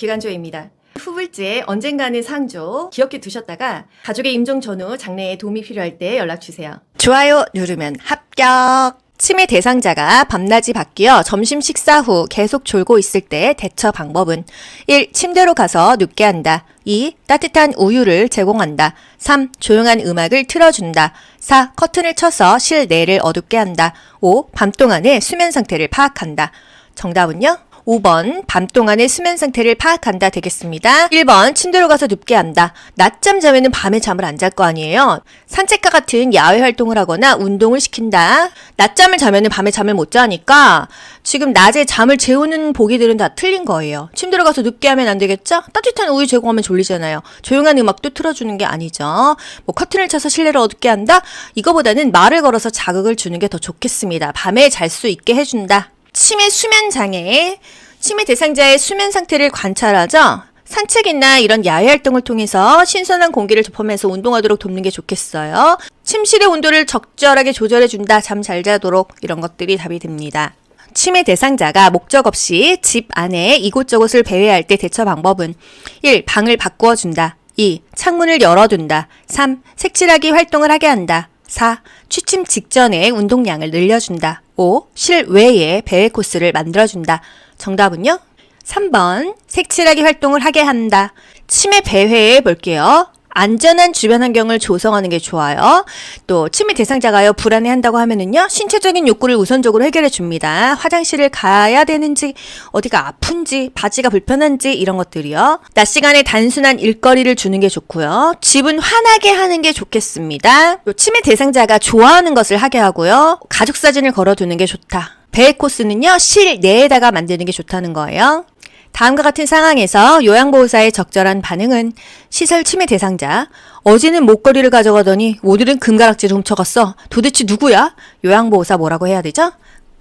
기간조입니다. 후불제 언젠가는 상조 기억해 두셨다가 가족의 임종 전후 장래에 도움이 필요할 때 연락주세요. 좋아요 누르면 합격! 치매 대상자가 밤낮이 바뀌어 점심 식사 후 계속 졸고 있을 때 대처 방법은 1. 침대로 가서 눕게 한다. 2. 따뜻한 우유를 제공한다. 3. 조용한 음악을 틀어준다. 4. 커튼을 쳐서 실내를 어둡게 한다. 5. 밤 동안의 수면 상태를 파악한다. 정답은요? 5번 밤 동안의 수면 상태를 파악한다 되겠습니다. 1번 침대로 가서 눕게 한다. 낮잠 자면은 밤에 잠을 안 잘 거 아니에요. 산책과 같은 야외 활동을 하거나 운동을 시킨다. 낮잠을 자면은 밤에 잠을 못 자니까 지금 낮에 잠을 재우는 보기들은 다 틀린 거예요. 침대로 가서 눕게 하면 안 되겠죠? 따뜻한 우유 제공하면 졸리잖아요. 조용한 음악도 틀어주는 게 아니죠. 뭐 커튼을 쳐서 실내를 어둡게 한다? 이거보다는 말을 걸어서 자극을 주는 게 더 좋겠습니다. 밤에 잘 수 있게 해준다. 치매 수면 장애, 치매 대상자의 수면 상태를 관찰하죠. 산책이나 이런 야외 활동을 통해서 신선한 공기를 접하면서 운동하도록 돕는 게 좋겠어요. 침실의 온도를 적절하게 조절해준다. 잠 잘 자도록 이런 것들이 답이 됩니다. 치매 대상자가 목적 없이 집 안에 이곳저곳을 배회할 때 대처 방법은 1. 방을 바꾸어 준다. 2. 창문을 열어둔다. 3. 색칠하기 활동을 하게 한다. 4. 취침 직전에 운동량을 늘려준다. 5. 실외에 배회 코스를 만들어준다. 정답은요? 3번 색칠하기 활동을 하게 한다. 치매 배회에 볼게요. 안전한 주변 환경을 조성하는 게 좋아요. 또 치매 대상자가요 불안해한다고 하면은요 신체적인 욕구를 우선적으로 해결해 줍니다. 화장실을 가야 되는지 어디가 아픈지 바지가 불편한지 이런 것들이요. 낮 시간에 단순한 일거리를 주는 게 좋고요. 집은 환하게 하는 게 좋겠습니다. 또 치매 대상자가 좋아하는 것을 하게 하고요. 가족 사진을 걸어두는 게 좋다. 배회 코스는요 실내에다가 만드는 게 좋다는 거예요. 다음과 같은 상황에서 요양보호사의 적절한 반응은 시설 치매 대상자. 어제는 목걸이를 가져가더니 오늘은 금가락지를 훔쳐갔어. 도대체 누구야? 요양보호사 뭐라고 해야 되죠?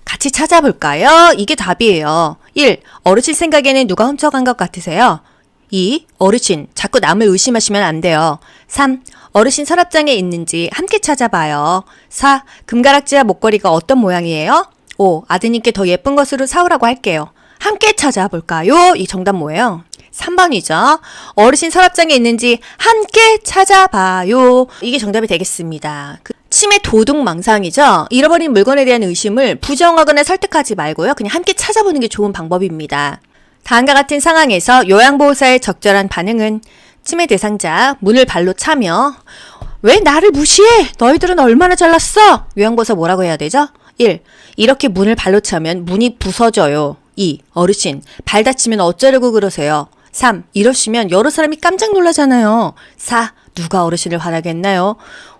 같이 찾아볼까요? 이게 답이에요. 1. 어르신 생각에는 누가 훔쳐간 것 같으세요? 2. 어르신, 자꾸 남을 의심하시면 안 돼요. 3. 어르신 서랍장에 있는지 함께 찾아봐요. 4. 금가락지와 목걸이가 어떤 모양이에요? 5. 아드님께 더 예쁜 것으로 사오라고 할게요. 함께 찾아볼까요? 이 정답 뭐예요? 3번이죠. 어르신 서랍장에 있는지 함께 찾아봐요. 이게 정답이 되겠습니다. 치매 도둑망상이죠. 잃어버린 물건에 대한 의심을 부정하거나 설득하지 말고요. 그냥 함께 찾아보는 게 좋은 방법입니다. 다음과 같은 상황에서 요양보호사의 적절한 반응은 치매 대상자 문을 발로 차며 왜 나를 무시해? 너희들은 얼마나 잘났어? 요양보호사 뭐라고 해야 되죠? 1. 이렇게 문을 발로 차면 문이 부서져요. 2. 어르신, 발 다치면 어쩌려고 그러세요? 3. 이러시면 여러 사람이 깜짝 놀라잖아요. 4. 누가 어르신을 화나겠나요?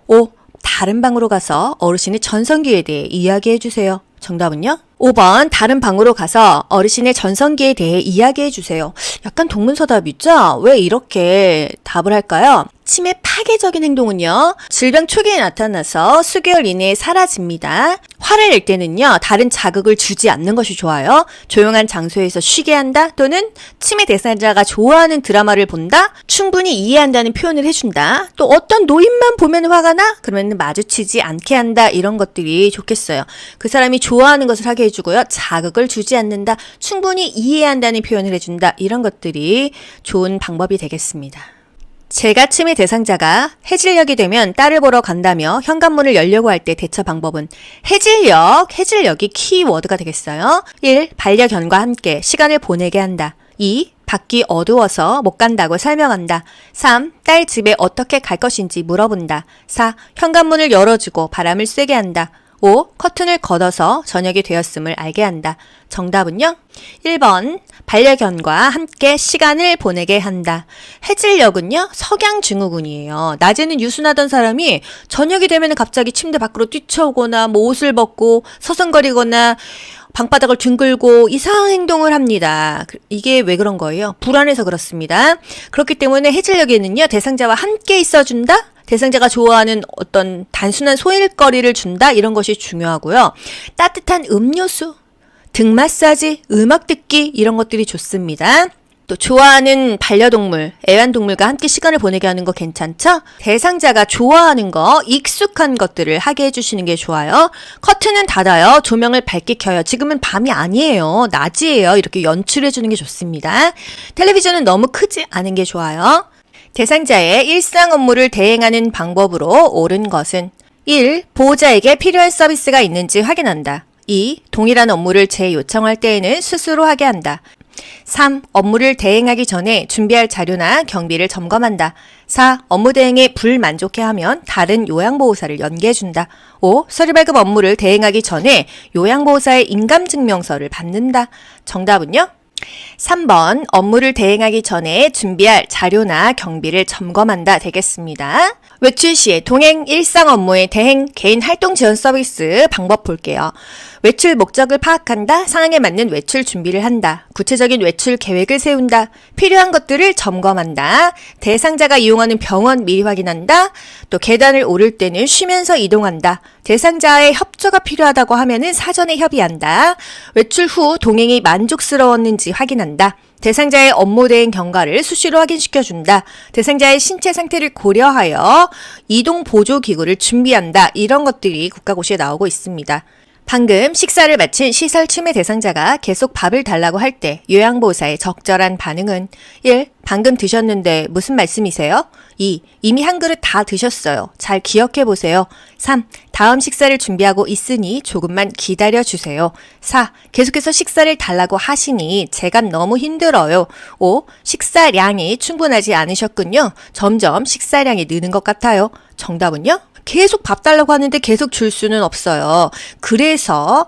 5. 다른 방으로 가서 어르신의 전성기에 대해 이야기해 주세요. 정답은요? 5번 다른 방으로 가서 어르신의 전성기에 대해 이야기해 주세요. 약간 동문서답이죠? 왜 이렇게 답을 할까요? 치매 파괴적인 행동은요. 질병 초기에 나타나서 수개월 이내에 사라집니다. 화를 낼 때는요. 다른 자극을 주지 않는 것이 좋아요. 조용한 장소에서 쉬게 한다 또는 치매 대상자가 좋아하는 드라마를 본다. 충분히 이해한다는 표현을 해준다. 또 어떤 노인만 보면 화가 나? 그러면 마주치지 않게 한다. 이런 것들이 좋겠어요. 그 사람이 좋아하는 것을 하게 해주고요. 자극을 주지 않는다. 충분히 이해한다는 표현을 해준다. 이런 것들이 좋은 방법이 되겠습니다. 제가 치매 대상자가 해질녘이 되면 딸을 보러 간다며 현관문을 열려고 할 때 대처 방법은 해질녘이 키워드가 되겠어요. 1. 반려견과 함께 시간을 보내게 한다. 2. 밖이 어두워서 못 간다고 설명한다. 3. 딸 집에 어떻게 갈 것인지 물어본다. 4. 현관문을 열어주고 바람을 쐬게 한다. 5. 커튼을 걷어서 저녁이 되었음을 알게 한다. 정답은요? 1번 반려견과 함께 시간을 보내게 한다. 해질녘은요 석양증후군이에요. 낮에는 유순하던 사람이 저녁이 되면 갑자기 침대 밖으로 뛰쳐오거나 뭐 옷을 벗고 서성거리거나 방바닥을 뒹굴고 이상한 행동을 합니다. 이게 왜 그런 거예요? 불안해서 그렇습니다. 그렇기 때문에 해질녘에는요 대상자와 함께 있어준다? 대상자가 좋아하는 어떤 단순한 소일거리를 준다? 이런 것이 중요하고요. 따뜻한 음료수, 등 마사지, 음악 듣기 이런 것들이 좋습니다. 또 좋아하는 반려동물, 애완동물과 함께 시간을 보내게 하는 거 괜찮죠? 대상자가 좋아하는 거, 익숙한 것들을 하게 해주시는 게 좋아요. 커튼은 닫아요. 조명을 밝게 켜요. 지금은 밤이 아니에요. 낮이에요. 이렇게 연출해주는 게 좋습니다. 텔레비전은 너무 크지 않은 게 좋아요. 대상자의 일상 업무를 대행하는 방법으로 옳은 것은 1. 보호자에게 필요한 서비스가 있는지 확인한다. 2. 동일한 업무를 재요청할 때에는 스스로 하게 한다. 3. 업무를 대행하기 전에 준비할 자료나 경비를 점검한다. 4. 업무 대행에 불만족해하면 다른 요양보호사를 연계해준다. 5. 서류 발급 업무를 대행하기 전에 요양보호사의 인감증명서를 받는다. 정답은요? 3번 업무를 대행하기 전에 준비할 자료나 경비를 점검한다 되겠습니다. 외출 시에 동행 일상 업무의 대행 개인 활동 지원 서비스 방법 볼게요. 외출 목적을 파악한다. 상황에 맞는 외출 준비를 한다. 구체적인 외출 계획을 세운다. 필요한 것들을 점검한다. 대상자가 이용하는 병원 미리 확인한다. 또 계단을 오를 때는 쉬면서 이동한다. 대상자의 협조가 필요하다고 하면은 사전에 협의한다. 외출 후 동행이 만족스러웠는지 확인한다. 대상자의 업무 대행 경과를 수시로 확인시켜준다. 대상자의 신체 상태를 고려하여 이동 보조 기구를 준비한다. 이런 것들이 국가고시에 나오고 있습니다. 방금 식사를 마친 시설 침해 대상자가 계속 밥을 달라고 할 때 요양보호사의 적절한 반응은 1. 방금 드셨는데 무슨 말씀이세요? 2. 이미 한 그릇 다 드셨어요. 잘 기억해 보세요. 3. 다음 식사를 준비하고 있으니 조금만 기다려 주세요. 4. 계속해서 식사를 달라고 하시니 제가 너무 힘들어요. 5. 식사량이 충분하지 않으셨군요. 점점 식사량이 느는 것 같아요. 정답은요? 계속 밥 달라고 하는데 계속 줄 수는 없어요. 그래서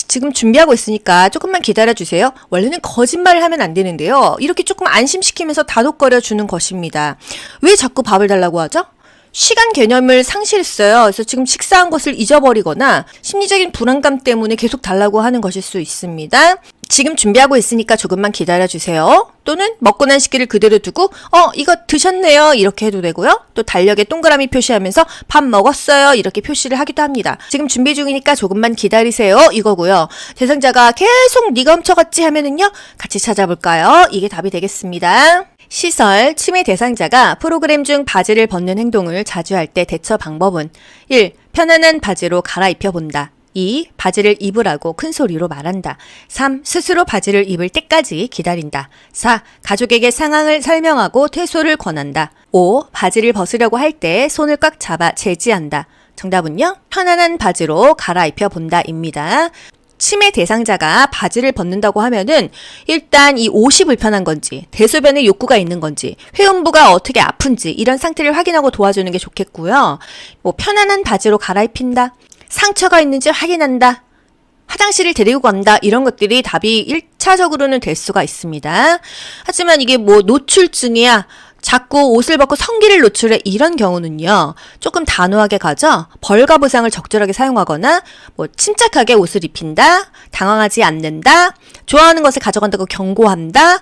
지금 준비하고 있으니까 조금만 기다려주세요. 원래는 거짓말을 하면 안 되는데요. 이렇게 조금 안심시키면서 다독거려 주는 것입니다. 왜 자꾸 밥을 달라고 하죠? 시간 개념을 상실했어요. 그래서 지금 식사한 것을 잊어버리거나 심리적인 불안감 때문에 계속 달라고 하는 것일 수 있습니다. 지금 준비하고 있으니까 조금만 기다려주세요. 또는 먹고 난 식기를 그대로 두고 이거 드셨네요. 이렇게 해도 되고요. 또 달력에 동그라미 표시하면서 밥 먹었어요. 이렇게 표시를 하기도 합니다. 지금 준비 중이니까 조금만 기다리세요. 이거고요. 대상자가 계속 네가 훔쳐갔지 하면은요. 같이 찾아볼까요? 이게 답이 되겠습니다. 시설, 침해 대상자가 프로그램 중 바지를 벗는 행동을 자주 할 때 대처 방법은 1. 편안한 바지로 갈아입혀 본다. 2. 바지를 입으라고 큰 소리로 말한다. 3. 스스로 바지를 입을 때까지 기다린다. 4. 가족에게 상황을 설명하고 퇴소를 권한다. 5. 바지를 벗으려고 할 때 손을 꽉 잡아 제지한다. 정답은요? 편안한 바지로 갈아입혀 본다입니다. 침해 대상자가 바지를 벗는다고 하면은 일단 이 옷이 불편한 건지, 대소변에 욕구가 있는 건지, 회음부가 어떻게 아픈지 이런 상태를 확인하고 도와주는 게 좋겠고요. 편안한 바지로 갈아입힌다. 상처가 있는지 확인한다. 화장실을 데리고 간다. 이런 것들이 답이 1차적으로는 될 수가 있습니다. 하지만 이게 노출증이야. 자꾸 옷을 벗고 성기를 노출해 이런 경우는요. 조금 단호하게 가죠. 벌과 보상을 적절하게 사용하거나 침착하게 옷을 입힌다. 당황하지 않는다. 좋아하는 것을 가져간다고 경고한다.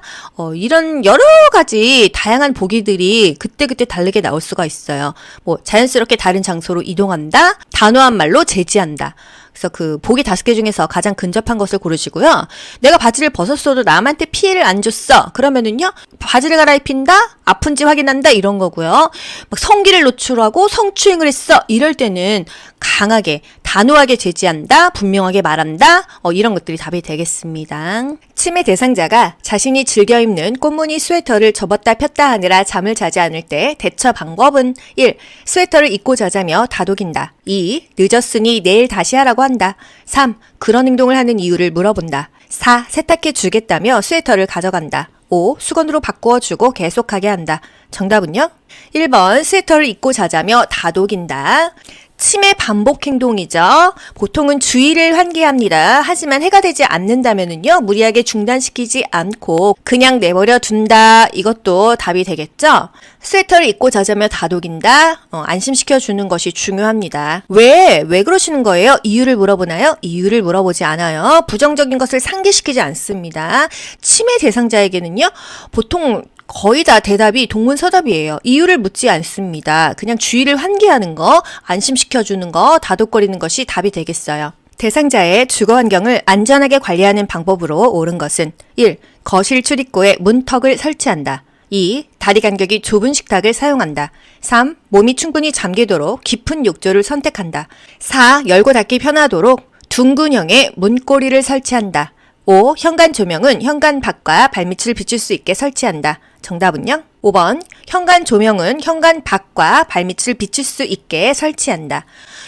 이런 여러 가지 다양한 보기들이 그때그때 다르게 나올 수가 있어요. 자연스럽게 다른 장소로 이동한다. 단호한 말로 제지한다. 그래서 그 보기 5개 중에서 가장 근접한 것을 고르시고요. 내가 바지를 벗었어도 남한테 피해를 안 줬어. 그러면은요. 바지를 갈아입힌다. 아픈지 확인한다. 이런 거고요. 성기를 노출하고 성추행을 했어. 이럴 때는 강하게 단호하게 제지한다. 분명하게 말한다. 이런 것들이 답이 되겠습니다. 침해 대상자가 자신이 즐겨 입는 꽃무늬 스웨터를 접었다 폈다 하느라 잠을 자지 않을 때 대처 방법은 1. 스웨터를 입고 자자며 다독인다. 2. 늦었으니 내일 다시 하라고 한다. 3. 그런 행동을 하는 이유를 물어본다. 4. 세탁해 주겠다며 스웨터를 가져간다. 5. 수건으로 바꾸어 주고 계속하게 한다. 정답은요? 1번 스웨터를 입고 자자며 다독인다. 침해 반복 행동이죠. 보통은 주의를 환기합니다. 하지만 해가 되지 않는다면은요, 무리하게 중단시키지 않고 그냥 내버려 둔다. 이것도 답이 되겠죠? 스웨터를 입고 자자며 다독인다. 안심시켜 주는 것이 중요합니다. 왜 그러시는 거예요? 이유를 물어보나요? 이유를 물어보지 않아요. 부정적인 것을 상기시키지 않습니다. 침해 대상자에게는요, 보통 거의 다 대답이 동문서답이에요. 이유를 묻지 않습니다. 그냥 주의를 환기하는 거, 안심시켜주는 거, 다독거리는 것이 답이 되겠어요. 대상자의 주거 환경을 안전하게 관리하는 방법으로 옳은 것은 1. 거실 출입구에 문턱을 설치한다. 2. 다리 간격이 좁은 식탁을 사용한다. 3. 몸이 충분히 잠기도록 깊은 욕조를 선택한다. 4. 열고 닫기 편하도록 둥근형의 문고리를 설치한다. 5. 현관 조명은 현관 밖과 발밑을 비출 수 있게 설치한다. 정답은요? 5번. 현관 조명은 현관 밖과 발밑을 비출 수 있게 설치한다.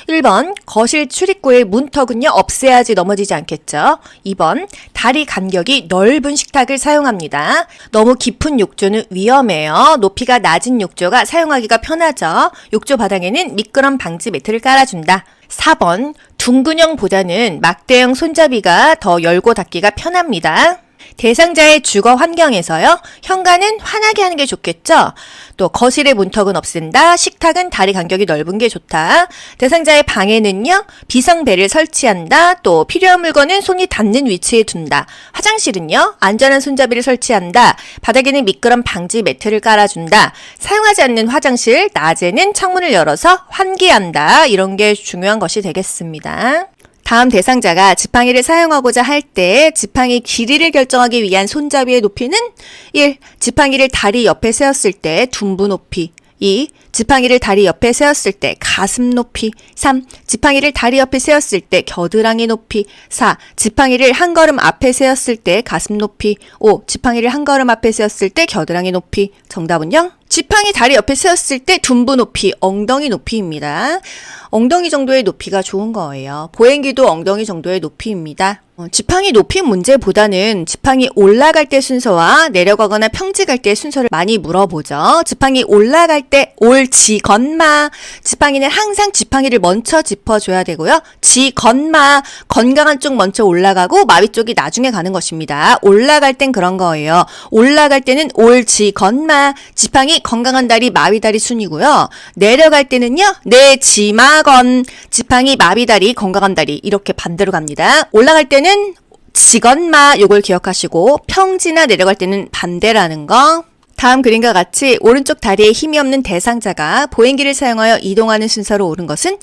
1번. 거실 출입구의 문턱은요, 없애야지 넘어지지 않겠죠. 2번. 다리 간격이 넓은 식탁을 사용합니다. 너무 깊은 욕조는 위험해요. 높이가 낮은 욕조가 사용하기가 편하죠. 욕조 바닥에는 미끄럼 방지 매트를 깔아준다. 4번. 둥근형보다는 막대형 손잡이가 더 열고 닫기가 편합니다. 대상자의 주거 환경에서요, 현관은 환하게 하는 게 좋겠죠? 또 거실의 문턱은 없앤다. 식탁은 다리 간격이 넓은 게 좋다. 대상자의 방에는요, 비상벨을 설치한다. 또 필요한 물건은 손이 닿는 위치에 둔다. 화장실은요, 안전한 손잡이를 설치한다. 바닥에는 미끄럼 방지 매트를 깔아준다. 사용하지 않는 화장실, 낮에는 창문을 열어서 환기한다. 이런 게 중요한 것이 되겠습니다. 다음 대상자가 지팡이를 사용하고자 할 때 지팡이 길이를 결정하기 위한 손잡이의 높이는 1. 지팡이를 다리 옆에 세웠을 때 둔부 높이. 2. 지팡이를 다리 옆에 세웠을 때 가슴 높이. 3. 지팡이를 다리 옆에 세웠을 때 겨드랑이 높이. 4. 지팡이를 한 걸음 앞에 세웠을 때 가슴 높이. 5. 지팡이를 한 걸음 앞에 세웠을 때 겨드랑이 높이. 정답은요? 지팡이 다리 옆에 세웠을 때 둔부 높이, 엉덩이 높이입니다. 엉덩이 정도의 높이가 좋은 거예요. 보행기도 엉덩이 정도의 높이입니다. 지팡이 높이 문제보다는 지팡이 올라갈 때 순서와 내려가거나 평지갈 때 순서를 많이 물어보죠. 지팡이 올라갈 때 올지건마. 지팡이는 항상 지팡이를 먼저 짚어줘야 되고요. 지건마. 건강한 쪽 먼저 올라가고 마비 쪽이 나중에 가는 것입니다. 올라갈 땐 그런 거예요. 올라갈 때는 올지건마. 지팡이 건강한 다리, 마비 다리 순이고요. 내려갈 때는요, 내지마건. 지팡이, 마비 다리, 건강한 다리. 이렇게 반대로 갑니다. 올라갈 때는 지건마, 요걸 기억하시고 평지나 내려갈 때는 반대라는 거. 다음 그림과 같이 오른쪽 다리에 힘이 없는 대상자가 보행기를 사용하여 이동하는 순서로 옳은 것은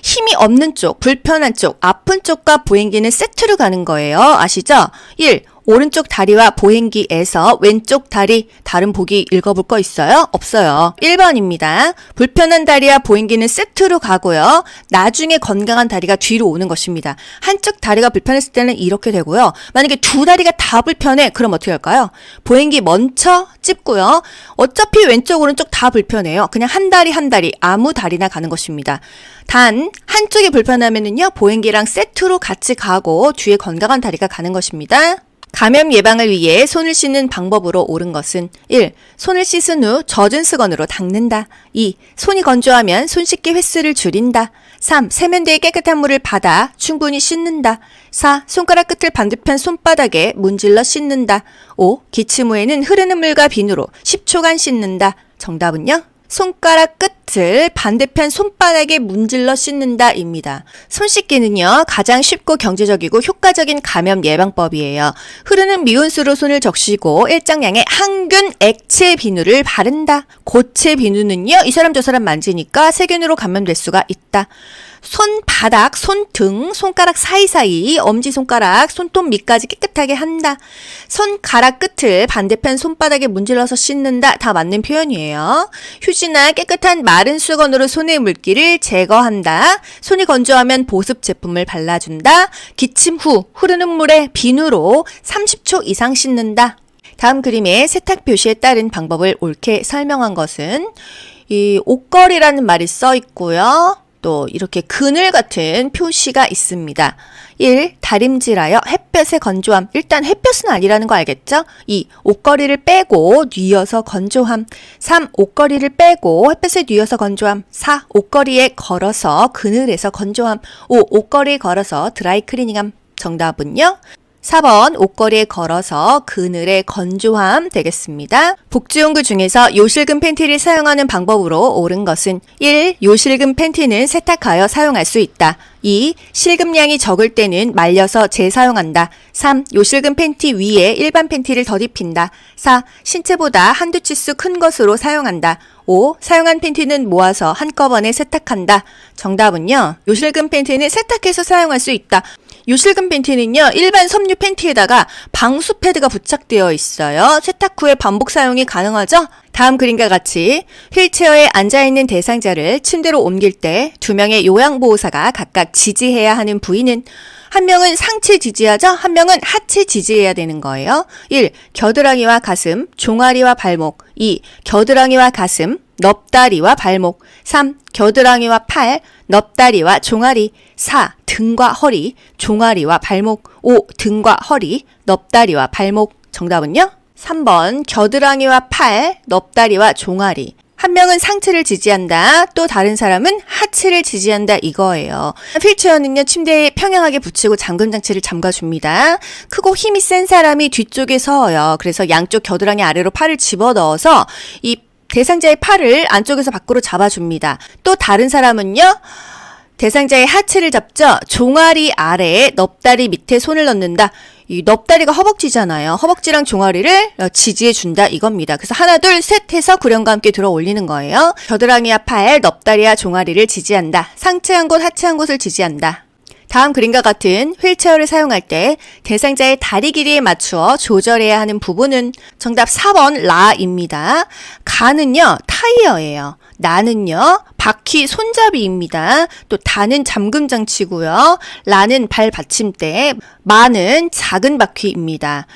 힘이 없는 쪽, 불편한 쪽, 아픈 쪽과 보행기는 세트로 가는 거예요. 아시죠? 1. 오른쪽 다리와 보행기에서 왼쪽 다리, 다른 보기 읽어볼 거 있어요? 없어요. 1번입니다. 불편한 다리와 보행기는 세트로 가고요. 나중에 건강한 다리가 뒤로 오는 것입니다. 한쪽 다리가 불편했을 때는 이렇게 되고요. 만약에 두 다리가 다 불편해, 그럼 어떻게 할까요? 보행기 먼저 찝고요. 어차피 왼쪽, 오른쪽 다 불편해요. 그냥 한 다리 한 다리, 아무 다리나 가는 것입니다. 단 한쪽이 불편하면은요, 보행기랑 세트로 같이 가고 뒤에 건강한 다리가 가는 것입니다. 감염 예방을 위해 손을 씻는 방법으로 옳은 것은 1. 손을 씻은 후 젖은 수건으로 닦는다. 2. 손이 건조하면 손 씻기 횟수를 줄인다. 3. 세면대에 깨끗한 물을 받아 충분히 씻는다. 4. 손가락 끝을 반대편 손바닥에 문질러 씻는다. 5. 기침 후에는 흐르는 물과 비누로 10초간 씻는다. 정답은요? 손가락 끝을 반대편 손바닥에 문질러 씻는다입니다. 손 씻기는요, 가장 쉽고 경제적이고 효과적인 감염 예방법이에요. 흐르는 미온수로 손을 적시고 일정량의 항균 액체 비누를 바른다. 고체 비누는요, 이 사람 저 사람 만지니까 세균으로 감염될 수가 있다. 손바닥, 손등, 손가락 사이사이, 엄지손가락, 손톱 밑까지 깨끗하게 한다. 손가락 끝을 반대편 손바닥에 문질러서 씻는다. 다 맞는 표현이에요. 휴지나 깨끗한 마른 수건으로 손의 물기를 제거한다. 손이 건조하면 보습 제품을 발라준다. 기침 후 흐르는 물에 비누로 30초 이상 씻는다. 다음 그림의 세탁 표시에 따른 방법을 옳게 설명한 것은 이 옷걸이라는 말이 써 있고요. 또 이렇게 그늘 같은 표시가 있습니다. 1. 다림질하여 햇볕의 건조함. 일단 햇볕은 아니라는 거 알겠죠? 2. 옷걸이를 빼고 뉘어서 건조함. 3. 옷걸이를 빼고 햇볕에 뉘어서 건조함. 4. 옷걸이에 걸어서 그늘에서 건조함. 5. 옷걸이에 걸어서 드라이 클리닝함. 정답은요? 4번 옷걸이에 걸어서 그늘의 건조함 되겠습니다. 복지용구 중에서 요실금 팬티를 사용하는 방법으로 옳은 것은 1. 요실금 팬티는 세탁하여 사용할 수 있다. 2. 실금량이 적을 때는 말려서 재사용한다. 3. 요실금 팬티 위에 일반 팬티를 덧입힌다. 4. 신체보다 한두 치수 큰 것으로 사용한다. 5. 사용한 팬티는 모아서 한꺼번에 세탁한다. 정답은요. 요실금 팬티는 세탁해서 사용할 수 있다. 요실금 팬티는요, 일반 섬유 팬티에다가 방수 패드가 부착되어 있어요. 세탁 후에 반복 사용이 가능하죠? 다음 그림과 같이 휠체어에 앉아있는 대상자를 침대로 옮길 때 두 명의 요양보호사가 각각 지지해야 하는 부위는 한 명은 상체 지지하죠? 한 명은 하체 지지해야 되는 거예요. 1. 겨드랑이와 가슴, 종아리와 발목. 2. 겨드랑이와 가슴, 넙다리와 발목. 3. 겨드랑이와 팔, 넙다리와 종아리. 4. 등과 허리, 종아리와 발목. 5. 등과 허리, 넙다리와 발목. 정답은요? 3번 겨드랑이와 팔, 넙다리와 종아리. 한 명은 상체를 지지한다. 또 다른 사람은 하체를 지지한다 이거예요. 휠체어는요. 침대에 평행하게 붙이고 잠금 장치를 잠가줍니다. 크고 힘이 센 사람이 뒤쪽에 서요. 그래서 양쪽 겨드랑이 아래로 팔을 집어넣어서 이 대상자의 팔을 안쪽에서 밖으로 잡아줍니다. 또 다른 사람은요. 대상자의 하체를 잡죠. 종아리 아래에 넙다리 밑에 손을 넣는다. 이 넙다리가 허벅지잖아요. 허벅지랑 종아리를 지지해준다 이겁니다. 그래서 하나 둘 셋 해서 구령과 함께 들어 올리는 거예요. 겨드랑이와 팔, 넙다리와 종아리를 지지한다. 상체 한 곳, 하체 한 곳을 지지한다. 다음 그림과 같은 휠체어를 사용할 때 대상자의 다리 길이에 맞추어 조절해야 하는 부분은 정답 4번 라입니다. 가는요 타이어예요. 나는요 바퀴 손잡이입니다. 또 다는 잠금 장치고요. 라는 발 받침대, 마는 작은 바퀴입니다.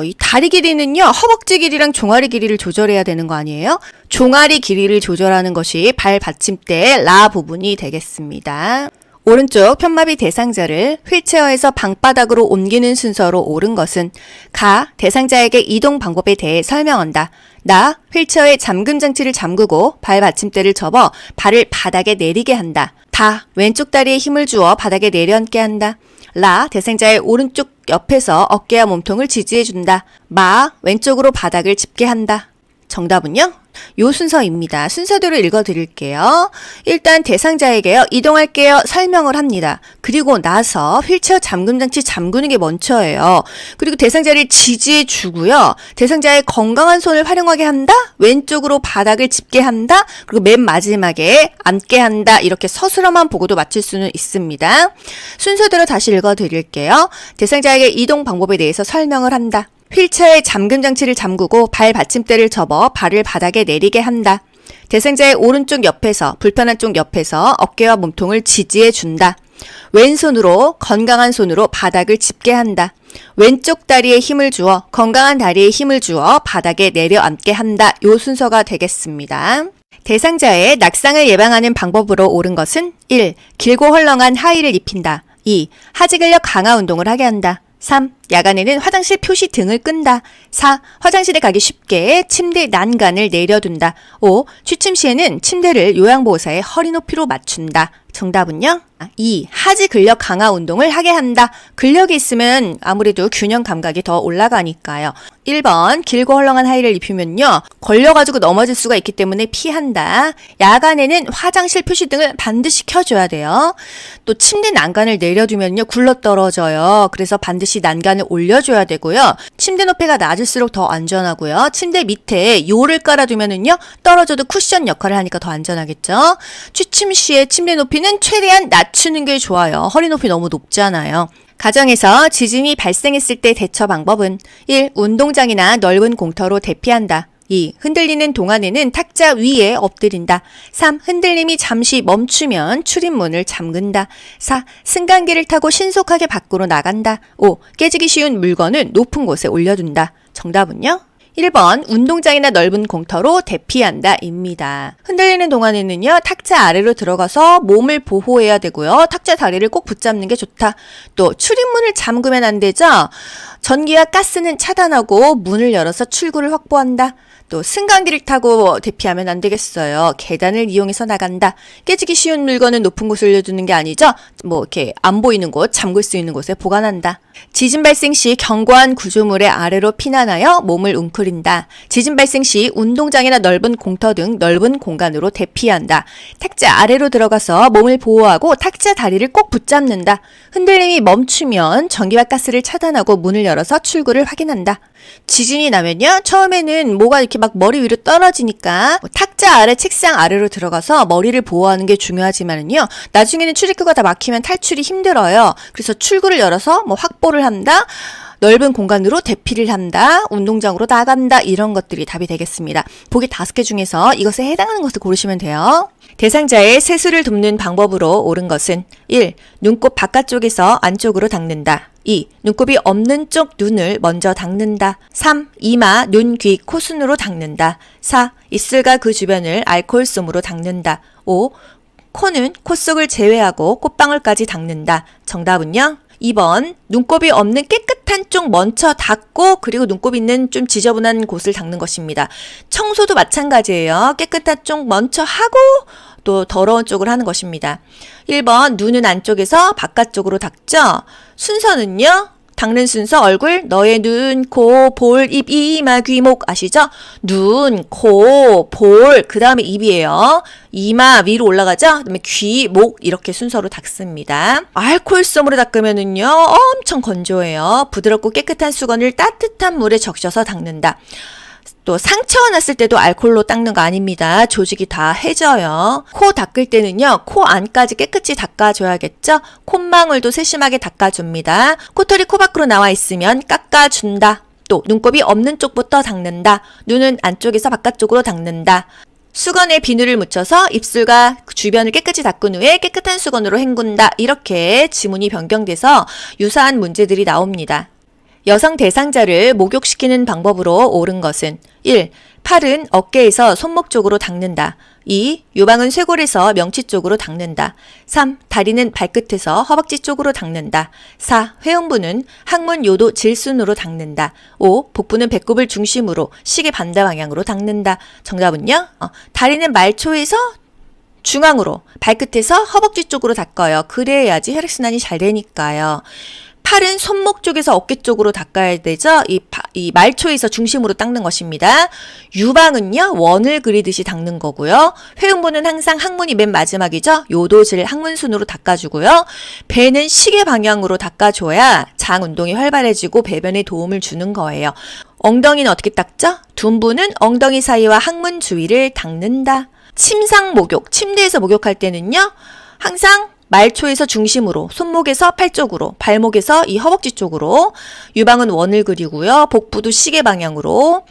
이 다리 길이는요, 허벅지 길이랑 종아리 길이를 조절해야 되는 거 아니에요? 종아리 길이를 조절하는 것이 발 받침대 라 부분이 되겠습니다. 오른쪽 편마비 대상자를 휠체어에서 방바닥으로 옮기는 순서로 옳은 것은 가, 대상자에게 이동 방법에 대해 설명한다. 나, 휠체어의 잠금 장치를 잠그고 발 받침대를 접어 발을 바닥에 내리게 한다. 다, 왼쪽 다리에 힘을 주어 바닥에 내려앉게 한다. 라, 대상자의 오른쪽 옆에서 어깨와 몸통을 지지해준다. 마, 왼쪽으로 바닥을 짚게 한다. 정답은요? 요 순서입니다. 순서대로 읽어드릴게요. 일단 대상자에게요. 이동할게요. 설명을 합니다. 그리고 나서 휠체어 잠금장치 잠그는 게 먼저예요. 그리고 대상자를 지지해 주고요. 대상자의 건강한 손을 활용하게 한다. 왼쪽으로 바닥을 짚게 한다. 그리고 맨 마지막에 앉게 한다. 이렇게 서술어만 보고도 맞출 수는 있습니다. 순서대로 다시 읽어드릴게요. 대상자에게 이동 방법에 대해서 설명을 한다. 휠체어의 잠금 장치를 잠그고 발 받침대를 접어 발을 바닥에 내리게 한다. 대상자의 오른쪽 옆에서, 불편한 쪽 옆에서 어깨와 몸통을 지지해 준다. 왼손으로, 건강한 손으로 바닥을 짚게 한다. 왼쪽 다리에 힘을 주어, 건강한 다리에 힘을 주어 바닥에 내려앉게 한다. 요 순서가 되겠습니다. 대상자의 낙상을 예방하는 방법으로 옳은 것은 1. 길고 헐렁한 하의를 입힌다. 2. 하지 근력 강화 운동을 하게 한다. 3. 야간에는 화장실 표시 등을 끈다. 4. 화장실에 가기 쉽게 침대 난간을 내려둔다. 5. 취침 시에는 침대를 요양보호사의 허리 높이로 맞춘다. 정답은요? 2. 하지 근력 강화 운동을 하게 한다. 근력이 있으면 아무래도 균형 감각이 더 올라가니까요. 1번 길고 헐렁한 하의를 입히면요. 걸려가지고 넘어질 수가 있기 때문에 피한다. 야간에는 화장실 표시등을 반드시 켜줘야 돼요. 또 침대 난간을 내려두면요. 굴러떨어져요. 그래서 반드시 난간을 올려줘야 되고요. 침대 높이가 낮을수록 더 안전하고요. 침대 밑에 요를 깔아두면은요. 떨어져도 쿠션 역할을 하니까 더 안전하겠죠. 취침 시에 침대 높이는 최대한 낮추는 게 좋아요. 허리 높이 너무 높잖아요. 가정에서 지진이 발생했을 때 대처 방법은 1. 운동장이나 넓은 공터로 대피한다. 2. 흔들리는 동안에는 탁자 위에 엎드린다. 3. 흔들림이 잠시 멈추면 출입문을 잠근다. 4. 승강기를 타고 신속하게 밖으로 나간다. 5. 깨지기 쉬운 물건은 높은 곳에 올려둔다. 정답은요? 1번 운동장이나 넓은 공터로 대피한다 입니다. 흔들리는 동안에는요. 탁자 아래로 들어가서 몸을 보호해야 되고요. 탁자 다리를 꼭 붙잡는 게 좋다. 또 출입문을 잠그면 안 되죠. 전기와 가스는 차단하고 문을 열어서 출구를 확보한다. 또 또 승강기를 타고 대피하면 안 되겠어요. 계단을 이용해서 나간다. 깨지기 쉬운 물건은 높은 곳에 올려두는 게 아니죠. 뭐 이렇게 안 보이는 곳, 잠글 수 있는 곳에 보관한다. 지진 발생 시 견고한 구조물의 아래로 피난하여 몸을 웅크린다. 지진 발생 시 운동장이나 넓은 공터 등 넓은 공간으로 대피한다. 탁자 아래로 들어가서 몸을 보호하고 탁자 다리를 꼭 붙잡는다. 흔들림이 멈추면 전기와 가스를 차단하고 문을 열어서 출구를 확인한다. 지진이 나면요, 처음에는 뭐가 이렇게 막 머리 위로 떨어지니까 탁자 아래, 책상 아래로 들어가서 머리를 보호하는 게 중요하지만은요, 나중에는 출입구가 다 막히면 탈출이 힘들어요. 그래서 출구를 열어서 뭐 확보를 한다, 넓은 공간으로 대피를 한다, 운동장으로 나간다, 이런 것들이 답이 되겠습니다. 보기 5개 중에서 이것에 해당하는 것을 고르시면 돼요. 대상자의 세수를 돕는 방법으로 옳은 것은 1. 눈곱 바깥쪽에서 안쪽으로 닦는다. 2. 눈곱이 없는 쪽 눈을 먼저 닦는다. 3. 이마, 눈, 귀, 코순으로 닦는다. 4. 입술과 그 주변을 알코올솜으로 닦는다. 5. 코는 코 속을 제외하고 콧방울까지 닦는다. 정답은요? 2번 눈곱이 없는 깨끗한 쪽 먼저 닦고 그리고 눈곱 있는 좀 지저분한 곳을 닦는 것입니다. 청소도 마찬가지예요. 깨끗한 쪽 먼저 하고 또 더러운 쪽을 하는 것입니다. 1번 눈은 안쪽에서 바깥쪽으로 닦죠. 순서는요. 닦는 순서 얼굴, 너의 눈, 코, 볼, 입, 이마, 귀, 목 아시죠? 눈, 코, 볼, 그 다음에 입이에요. 이마 위로 올라가죠? 그 다음에 귀, 목 이렇게 순서로 닦습니다. 알코올솜으로 닦으면은요 엄청 건조해요. 부드럽고 깨끗한 수건을 따뜻한 물에 적셔서 닦는다. 또 상처가 났을 때도 알코올로 닦는 거 아닙니다. 조직이 다 해져요. 코 닦을 때는요. 코 안까지 깨끗이 닦아줘야겠죠. 콧망울도 세심하게 닦아줍니다. 코털이 코 밖으로 나와 있으면 깎아준다. 또 눈곱이 없는 쪽부터 닦는다. 눈은 안쪽에서 바깥쪽으로 닦는다. 수건에 비누를 묻혀서 입술과 주변을 깨끗이 닦은 후에 깨끗한 수건으로 헹군다. 이렇게 지문이 변경돼서 유사한 문제들이 나옵니다. 여성 대상자를 목욕시키는 방법으로 옳은 것은 1. 팔은 어깨에서 손목 쪽으로 닦는다. 2. 유방은 쇄골에서 명치 쪽으로 닦는다. 3. 다리는 발끝에서 허벅지 쪽으로 닦는다. 4. 회음부는 항문 요도 질순으로 닦는다. 5. 복부는 배꼽을 중심으로 시계 반대 방향으로 닦는다. 정답은요? 다리는 말초에서 중앙으로, 발끝에서 허벅지 쪽으로 닦아요. 그래야지 혈액순환이 잘 되니까요. 팔은 손목 쪽에서 어깨 쪽으로 닦아야 되죠. 이 말초에서 중심으로 닦는 것입니다. 유방은요, 원을 그리듯이 닦는 거고요. 회음부는 항상 항문이 맨 마지막이죠. 요도질 항문순으로 닦아주고요. 배는 시계 방향으로 닦아줘야 장 운동이 활발해지고 배변에 도움을 주는 거예요. 엉덩이는 어떻게 닦죠? 둔부는 엉덩이 사이와 항문 주위를 닦는다. 침상 목욕, 침대에서 목욕할 때는요, 항상 말초에서 중심으로, 손목에서 팔 쪽으로, 발목에서 이 허벅지 쪽으로, 유방은 원을 그리고요. 복부도 시계 방향으로,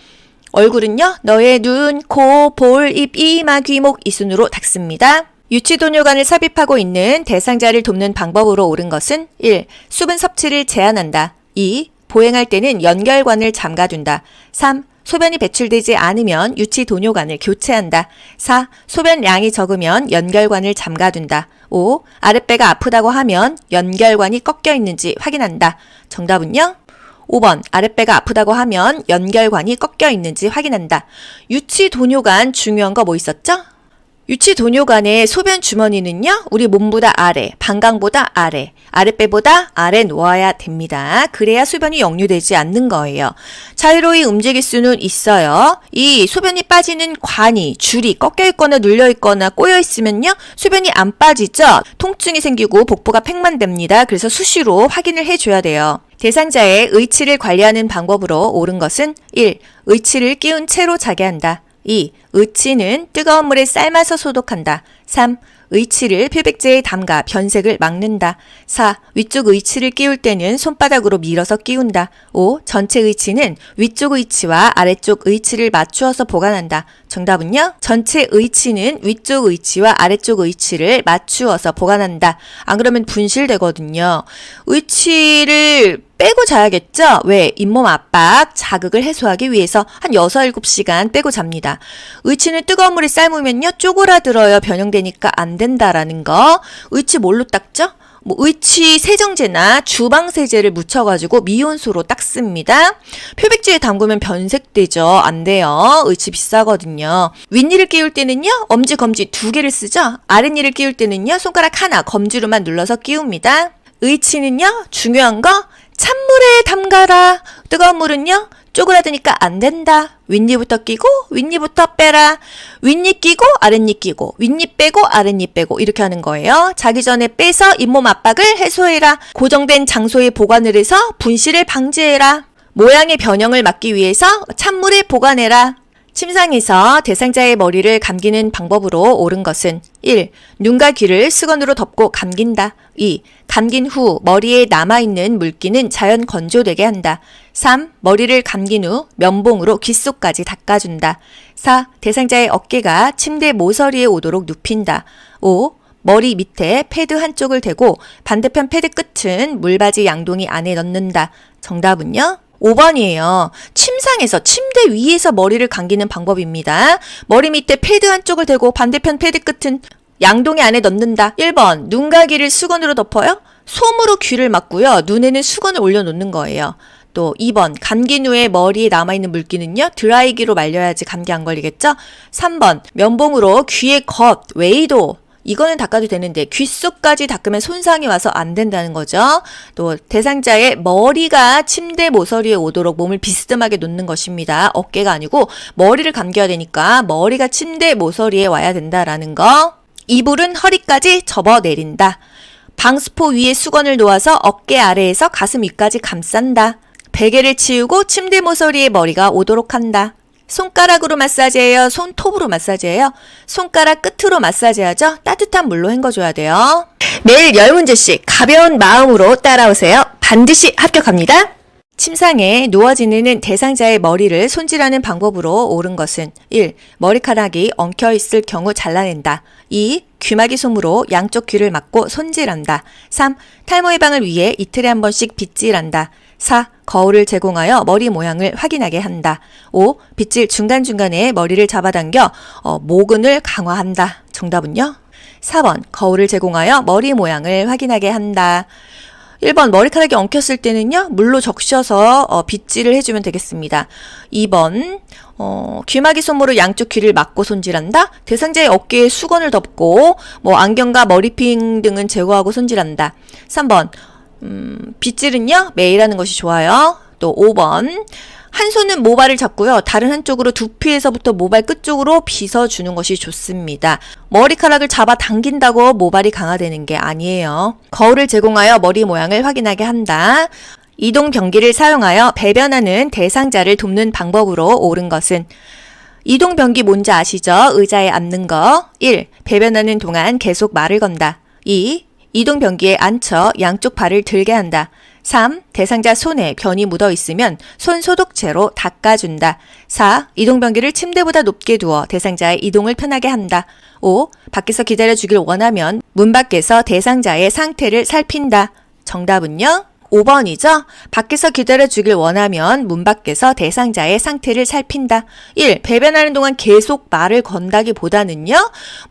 얼굴은요. 너의 눈, 코, 볼, 입, 이마, 귀, 목, 이 순으로 닦습니다. 유치도뇨관을 삽입하고 있는 대상자를 돕는 방법으로 옳은 것은 1. 수분 섭취를 제한한다. 2. 보행할 때는 연결관을 잠가둔다. 3. 소변이 배출되지 않으면 유치도뇨관을 교체한다. 4. 소변량이 적으면 연결관을 잠가둔다. 5. 아랫배가 아프다고 하면 연결관이 꺾여 있는지 확인한다. 정답은요? 5번 아랫배가 아프다고 하면 연결관이 꺾여 있는지 확인한다. 유치도뇨관 중요한 거 뭐 있었죠? 유치도뇨관의 소변 주머니는요, 우리 몸보다 아래, 방광보다 아래, 아랫배보다 아래 놓아야 됩니다. 그래야 소변이 역류되지 않는 거예요. 자유로이 움직일 수는 있어요. 이 소변이 빠지는 관이, 줄이 꺾여 있거나 눌려 있거나 꼬여 있으면요, 소변이 안 빠지죠? 통증이 생기고 복부가 팽만됩니다. 그래서 수시로 확인을 해줘야 돼요. 대상자의 의치를 관리하는 방법으로 옳은 것은 1. 의치를 끼운 채로 자게 한다. 2. 의치는 뜨거운 물에 삶아서 소독한다. 3. 의치를 표백제에 담가 변색을 막는다. 4. 위쪽 의치를 끼울 때는 손바닥으로 밀어서 끼운다. 5. 전체 의치는 위쪽 의치와 아래쪽 의치를 맞추어서 보관한다. 정답은요? 전체 의치는 위쪽 의치와 아래쪽 의치를 맞추어서 보관한다. 안 그러면 분실되거든요. 의치를 빼고 자야겠죠? 왜? 잇몸 압박, 자극을 해소하기 위해서 한 6, 7시간 빼고 잡니다. 의치는 뜨거운 물에 삶으면요, 쪼그라들어요. 변형되니까 안 된다라는 거. 의치 뭘로 닦죠? 의치 세정제나 주방세제를 묻혀가지고 미온수로 닦습니다. 표백제에 담그면 변색되죠. 안 돼요. 의치 비싸거든요. 윗니를 끼울 때는요, 엄지, 검지 2개를 쓰죠. 아랫니를 끼울 때는요, 손가락 하나 검지로만 눌러서 끼웁니다. 의치는요, 중요한 거 찬물에 담가라. 뜨거운 물은요, 쪼그라드니까 안 된다. 윗니부터 끼고 윗니부터 빼라. 윗니 끼고 아랫니 끼고 윗니 빼고 아랫니 빼고 이렇게 하는 거예요. 자기 전에 빼서 잇몸 압박을 해소해라. 고정된 장소에 보관을 해서 분실을 방지해라. 모양의 변형을 막기 위해서 찬물에 보관해라. 침상에서 대상자의 머리를 감기는 방법으로 옳은 것은 1. 눈과 귀를 수건으로 덮고 감긴다. 2. 감긴 후 머리에 남아있는 물기는 자연 건조되게 한다. 3. 머리를 감긴 후 면봉으로 귀 속까지 닦아준다. 4. 대상자의 어깨가 침대 모서리에 오도록 눕힌다. 5. 머리 밑에 패드 한쪽을 대고 반대편 패드 끝은 물바지 양동이 안에 넣는다. 정답은요? 5번이에요. 침상에서 침대 위에서 머리를 감기는 방법입니다. 머리 밑에 패드 한쪽을 대고 반대편 패드 끝은 양동이 안에 넣는다. 1번, 눈과 귀를 수건으로 덮어요. 솜으로 귀를 막고요. 눈에는 수건을 올려놓는 거예요. 또 2번, 감긴 후에 머리에 남아있는 물기는요, 드라이기로 말려야지 감기 안 걸리겠죠? 3번, 면봉으로 귀의 겉, 외이도 이거는 닦아도 되는데 귀 속까지 닦으면 손상이 와서 안 된다는 거죠. 또 대상자의 머리가 침대 모서리에 오도록 몸을 비스듬하게 놓는 것입니다. 어깨가 아니고 머리를 감겨야 되니까 머리가 침대 모서리에 와야 된다라는 거. 이불은 허리까지 접어 내린다. 방수포 위에 수건을 놓아서 어깨 아래에서 가슴 위까지 감싼다. 베개를 치우고 침대 모서리에 머리가 오도록 한다. 손가락으로 마사지해요? 손톱으로 마사지해요? 손가락 끝으로 마사지하죠? 따뜻한 물로 헹궈줘야 돼요. 매일 10문제씩 가벼운 마음으로 따라오세요. 반드시 합격합니다. 침상에 누워 지내는 대상자의 머리를 손질하는 방법으로 옳은 것은 1. 머리카락이 엉켜있을 경우 잘라낸다. 2. 귀마개 솜으로 양쪽 귀를 막고 손질한다. 3. 탈모 예방을 위해 이틀에 한 번씩 빗질한다. 4. 거울을 제공하여 머리 모양을 확인하게 한다. 5. 빗질 중간중간에 머리를 잡아당겨 모근을 강화한다. 정답은요? 4번 거울을 제공하여 머리 모양을 확인하게 한다. 1번 머리카락이 엉켰을 때는요, 물로 적셔서 빗질을 해주면 되겠습니다. 2번 귀마개 솜으로 양쪽 귀를 막고 손질한다. 대상자의 어깨에 수건을 덮고 안경과 머리핀 등은 제거하고 손질한다. 3번 빗질은요, 매일 하는 것이 좋아요. 또 5번 한 손은 모발을 잡고요, 다른 한쪽으로 두피에서부터 모발 끝쪽으로 빗어주는 것이 좋습니다. 머리카락을 잡아 당긴다고 모발이 강화되는 게 아니에요. 거울을 제공하여 머리 모양을 확인하게 한다. 이동 변기를 사용하여 배변하는 대상자를 돕는 방법으로 옳은 것은 이동 변기 뭔지 아시죠? 의자에 앉는 거. 1. 배변하는 동안 계속 말을 건다. 2. 이동 변기에 앉혀 양쪽 발을 들게 한다. 3. 대상자 손에 변이 묻어 있으면 손 소독제로 닦아준다. 4. 이동 변기를 침대보다 높게 두어 대상자의 이동을 편하게 한다. 5. 밖에서 기다려주길 원하면 문 밖에서 대상자의 상태를 살핀다. 정답은요? 5번이죠? 밖에서 기다려주길 원하면 문 밖에서 대상자의 상태를 살핀다. 1. 배변하는 동안 계속 말을 건다기보다는요,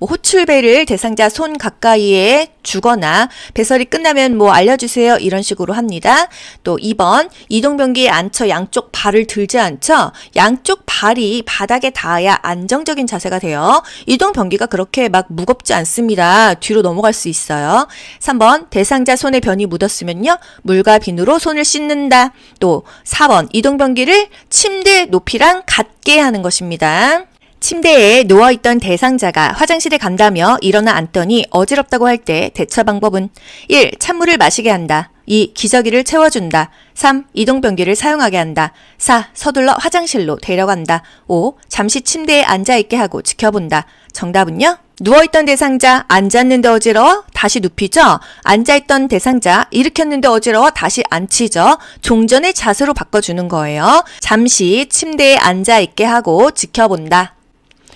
호출배를 대상자 손 가까이에 주거나 배설이 끝나면 알려주세요 이런 식으로 합니다. 또 2번 이동변기에 앉혀 양쪽 발을 들지 않죠? 양쪽 발이 바닥에 닿아야 안정적인 자세가 돼요. 이동변기가 그렇게 막 무겁지 않습니다. 뒤로 넘어갈 수 있어요. 3번 대상자 손에 변이 묻었으면요, 물과 비누로 손을 씻는다. 또 4번 이동변기를 침대 높이랑 같게 하는 것입니다. 침대에 누워있던 대상자가 화장실에 간다며 일어나 앉더니 어지럽다고 할 때 대처 방법은 1. 찬물을 마시게 한다. 2. 기저귀를 채워준다. 3. 이동변기를 사용하게 한다. 4. 서둘러 화장실로 데려간다. 5. 잠시 침대에 앉아있게 하고 지켜본다. 정답은요? 누워있던 대상자 앉았는데 어지러워? 다시 눕히죠? 앉아있던 대상자 일으켰는데 어지러워? 다시 앉히죠? 종전의 자세로 바꿔주는 거예요. 잠시 침대에 앉아있게 하고 지켜본다.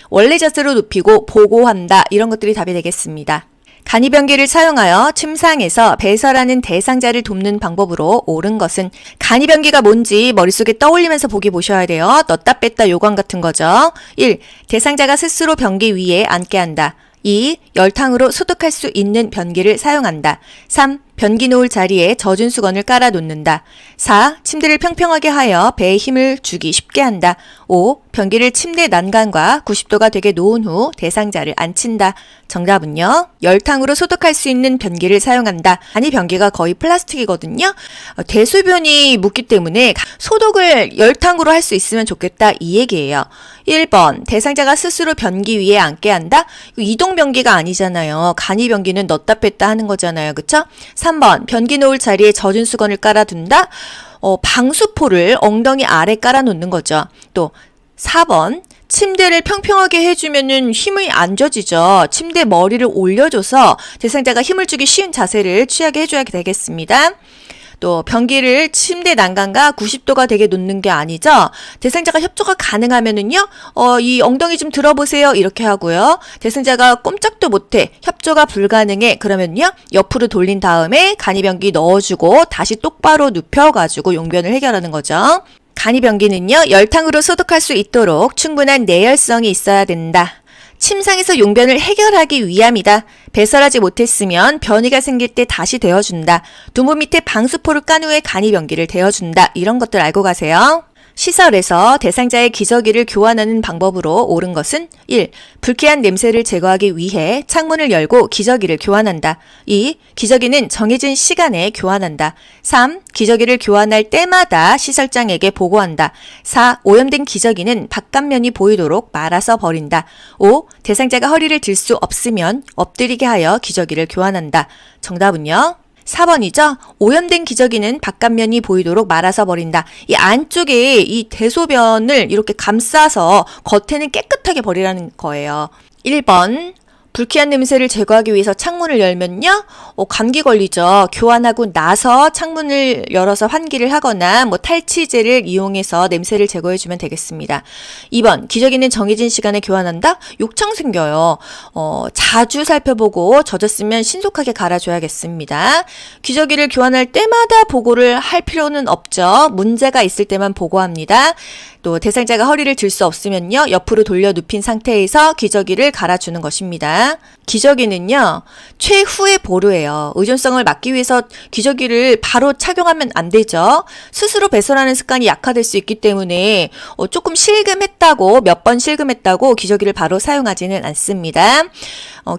원래 자세로 눕히고 보고한다. 이런 것들이 답이 되겠습니다. 간이변기를 사용하여 침상에서 배설하는 대상자를 돕는 방법으로 옳은 것은 간이변기가 뭔지 머릿속에 떠올리면서 보기 보셔야 돼요. 넣다 뺐다 요강 같은 거죠. 1. 대상자가 스스로 변기 위에 앉게 한다. 2. 열탕으로 소독할 수 있는 변기를 사용한다. 3. 변기 놓을 자리에 젖은 수건을 깔아 놓는다. 4. 침대를 평평하게 하여 배에 힘을 주기 쉽게 한다. 5. 변기를 침대 난간과 90도가 되게 놓은 후 대상자를 앉힌다. 정답은요. 열탕으로 소독할 수 있는 변기를 사용한다. 아니, 변기가 거의 플라스틱이거든요. 대소변이 묻기 때문에 소독을 열탕으로 할 수 있으면 좋겠다, 이 얘기예요. 1번, 대상자가 스스로 변기 위에 앉게 한다? 이동 변기가 아니잖아요. 간이 변기는 넣었다 뺐다 하는 거잖아요. 그쵸? 3번, 변기 놓을 자리에 젖은 수건을 깔아둔다? 방수포를 엉덩이 아래 깔아놓는 거죠. 또 4번, 침대를 평평하게 해주면은 힘이 안 져지죠. 침대 머리를 올려줘서 대상자가 힘을 주기 쉬운 자세를 취하게 해줘야 되겠습니다. 또 변기를 침대 난간과 90도가 되게 놓는 게 아니죠. 대상자가 협조가 가능하면은요, 이 엉덩이 좀 들어보세요, 이렇게 하고요. 대상자가 꼼짝도 못해, 협조가 불가능해, 그러면요, 옆으로 돌린 다음에 간이변기 넣어주고 다시 똑바로 눕혀가지고 용변을 해결하는 거죠. 간이변기는요, 열탕으로 소독할 수 있도록 충분한 내열성이 있어야 된다. 침상에서 용변을 해결하기 위함이다. 배설하지 못했으면 변이가 생길 때 다시 데워준다. 두부 밑에 방수포를 깐 후에 간이변기를 데워준다. 이런 것들 알고 가세요. 시설에서 대상자의 기저귀를 교환하는 방법으로 옳은 것은 1. 불쾌한 냄새를 제거하기 위해 창문을 열고 기저귀를 교환한다. 2. 기저귀는 정해진 시간에 교환한다. 3. 기저귀를 교환할 때마다 시설장에게 보고한다. 4. 오염된 기저귀는 바깥면이 보이도록 말아서 버린다. 5. 대상자가 허리를 들 수 없으면 엎드리게 하여 기저귀를 교환한다. 정답은요? 4번이죠. 오염된 기저귀는 바깥면이 보이도록 말아서 버린다. 이 안쪽에 이 대소변을 이렇게 감싸서 겉에는 깨끗하게 버리라는 거예요. 1번. 불쾌한 냄새를 제거하기 위해서 창문을 열면요, 감기 걸리죠. 교환하고 나서 창문을 열어서 환기를 하거나 탈취제를 이용해서 냄새를 제거해주면 되겠습니다. 2번, 기저귀는 정해진 시간에 교환한다? 욕창 생겨요. 자주 살펴보고 젖었으면 신속하게 갈아줘야겠습니다. 기저귀를 교환할 때마다 보고를 할 필요는 없죠. 문제가 있을 때만 보고합니다. 또 대상자가 허리를 들 수 없으면요, 옆으로 돌려 눕힌 상태에서 기저귀를 갈아주는 것입니다. 기저귀는요, 최후의 보루예요. 의존성을 막기 위해서 기저귀를 바로 착용하면 안 되죠. 스스로 배설하는 습관이 약화될 수 있기 때문에 조금 실금했다고, 몇 번 실금했다고 기저귀를 바로 사용하지는 않습니다.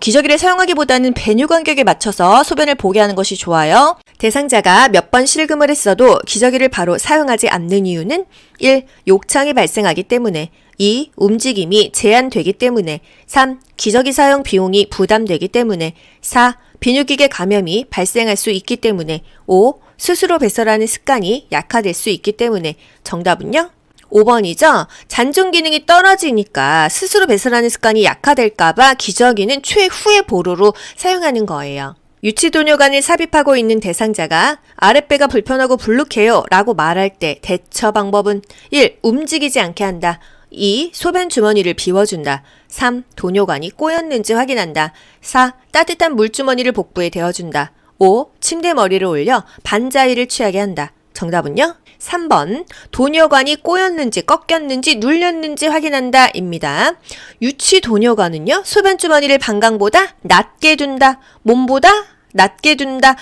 기저귀를 사용하기보다는 배뇨 간격에 맞춰서 소변을 보게 하는 것이 좋아요. 대상자가 몇 번 실금을 했어도 기저귀를 바로 사용하지 않는 이유는 1. 욕창이 발생하기 때문에, 2. 움직임이 제한되기 때문에, 3. 기저귀 사용 비용이 부담되기 때문에, 4. 비뇨기계 감염이 발생할 수 있기 때문에, 5. 스스로 배설하는 습관이 약화될 수 있기 때문에. 정답은요? 5번이죠. 잔존 기능이 떨어지니까 스스로 배설하는 습관이 약화될까봐 기저귀는 최후의 보루로 사용하는 거예요. 유치도뇨관을 삽입하고 있는 대상자가 아랫배가 불편하고 불룩해요 라고 말할 때 대처 방법은 1. 움직이지 않게 한다. 2. 소변 주머니를 비워준다. 3. 도뇨관이 꼬였는지 확인한다. 4. 따뜻한 물주머니를 복부에 대어준다. 5. 침대 머리를 올려 반자위를 취하게 한다. 정답은요? 3번, 도뇨관이 꼬였는지 꺾였는지 눌렸는지 확인한다 입니다. 유치 도뇨관은요, 소변 주머니를 방광보다 낮게 둔다, 몸보다 낮게 둔다.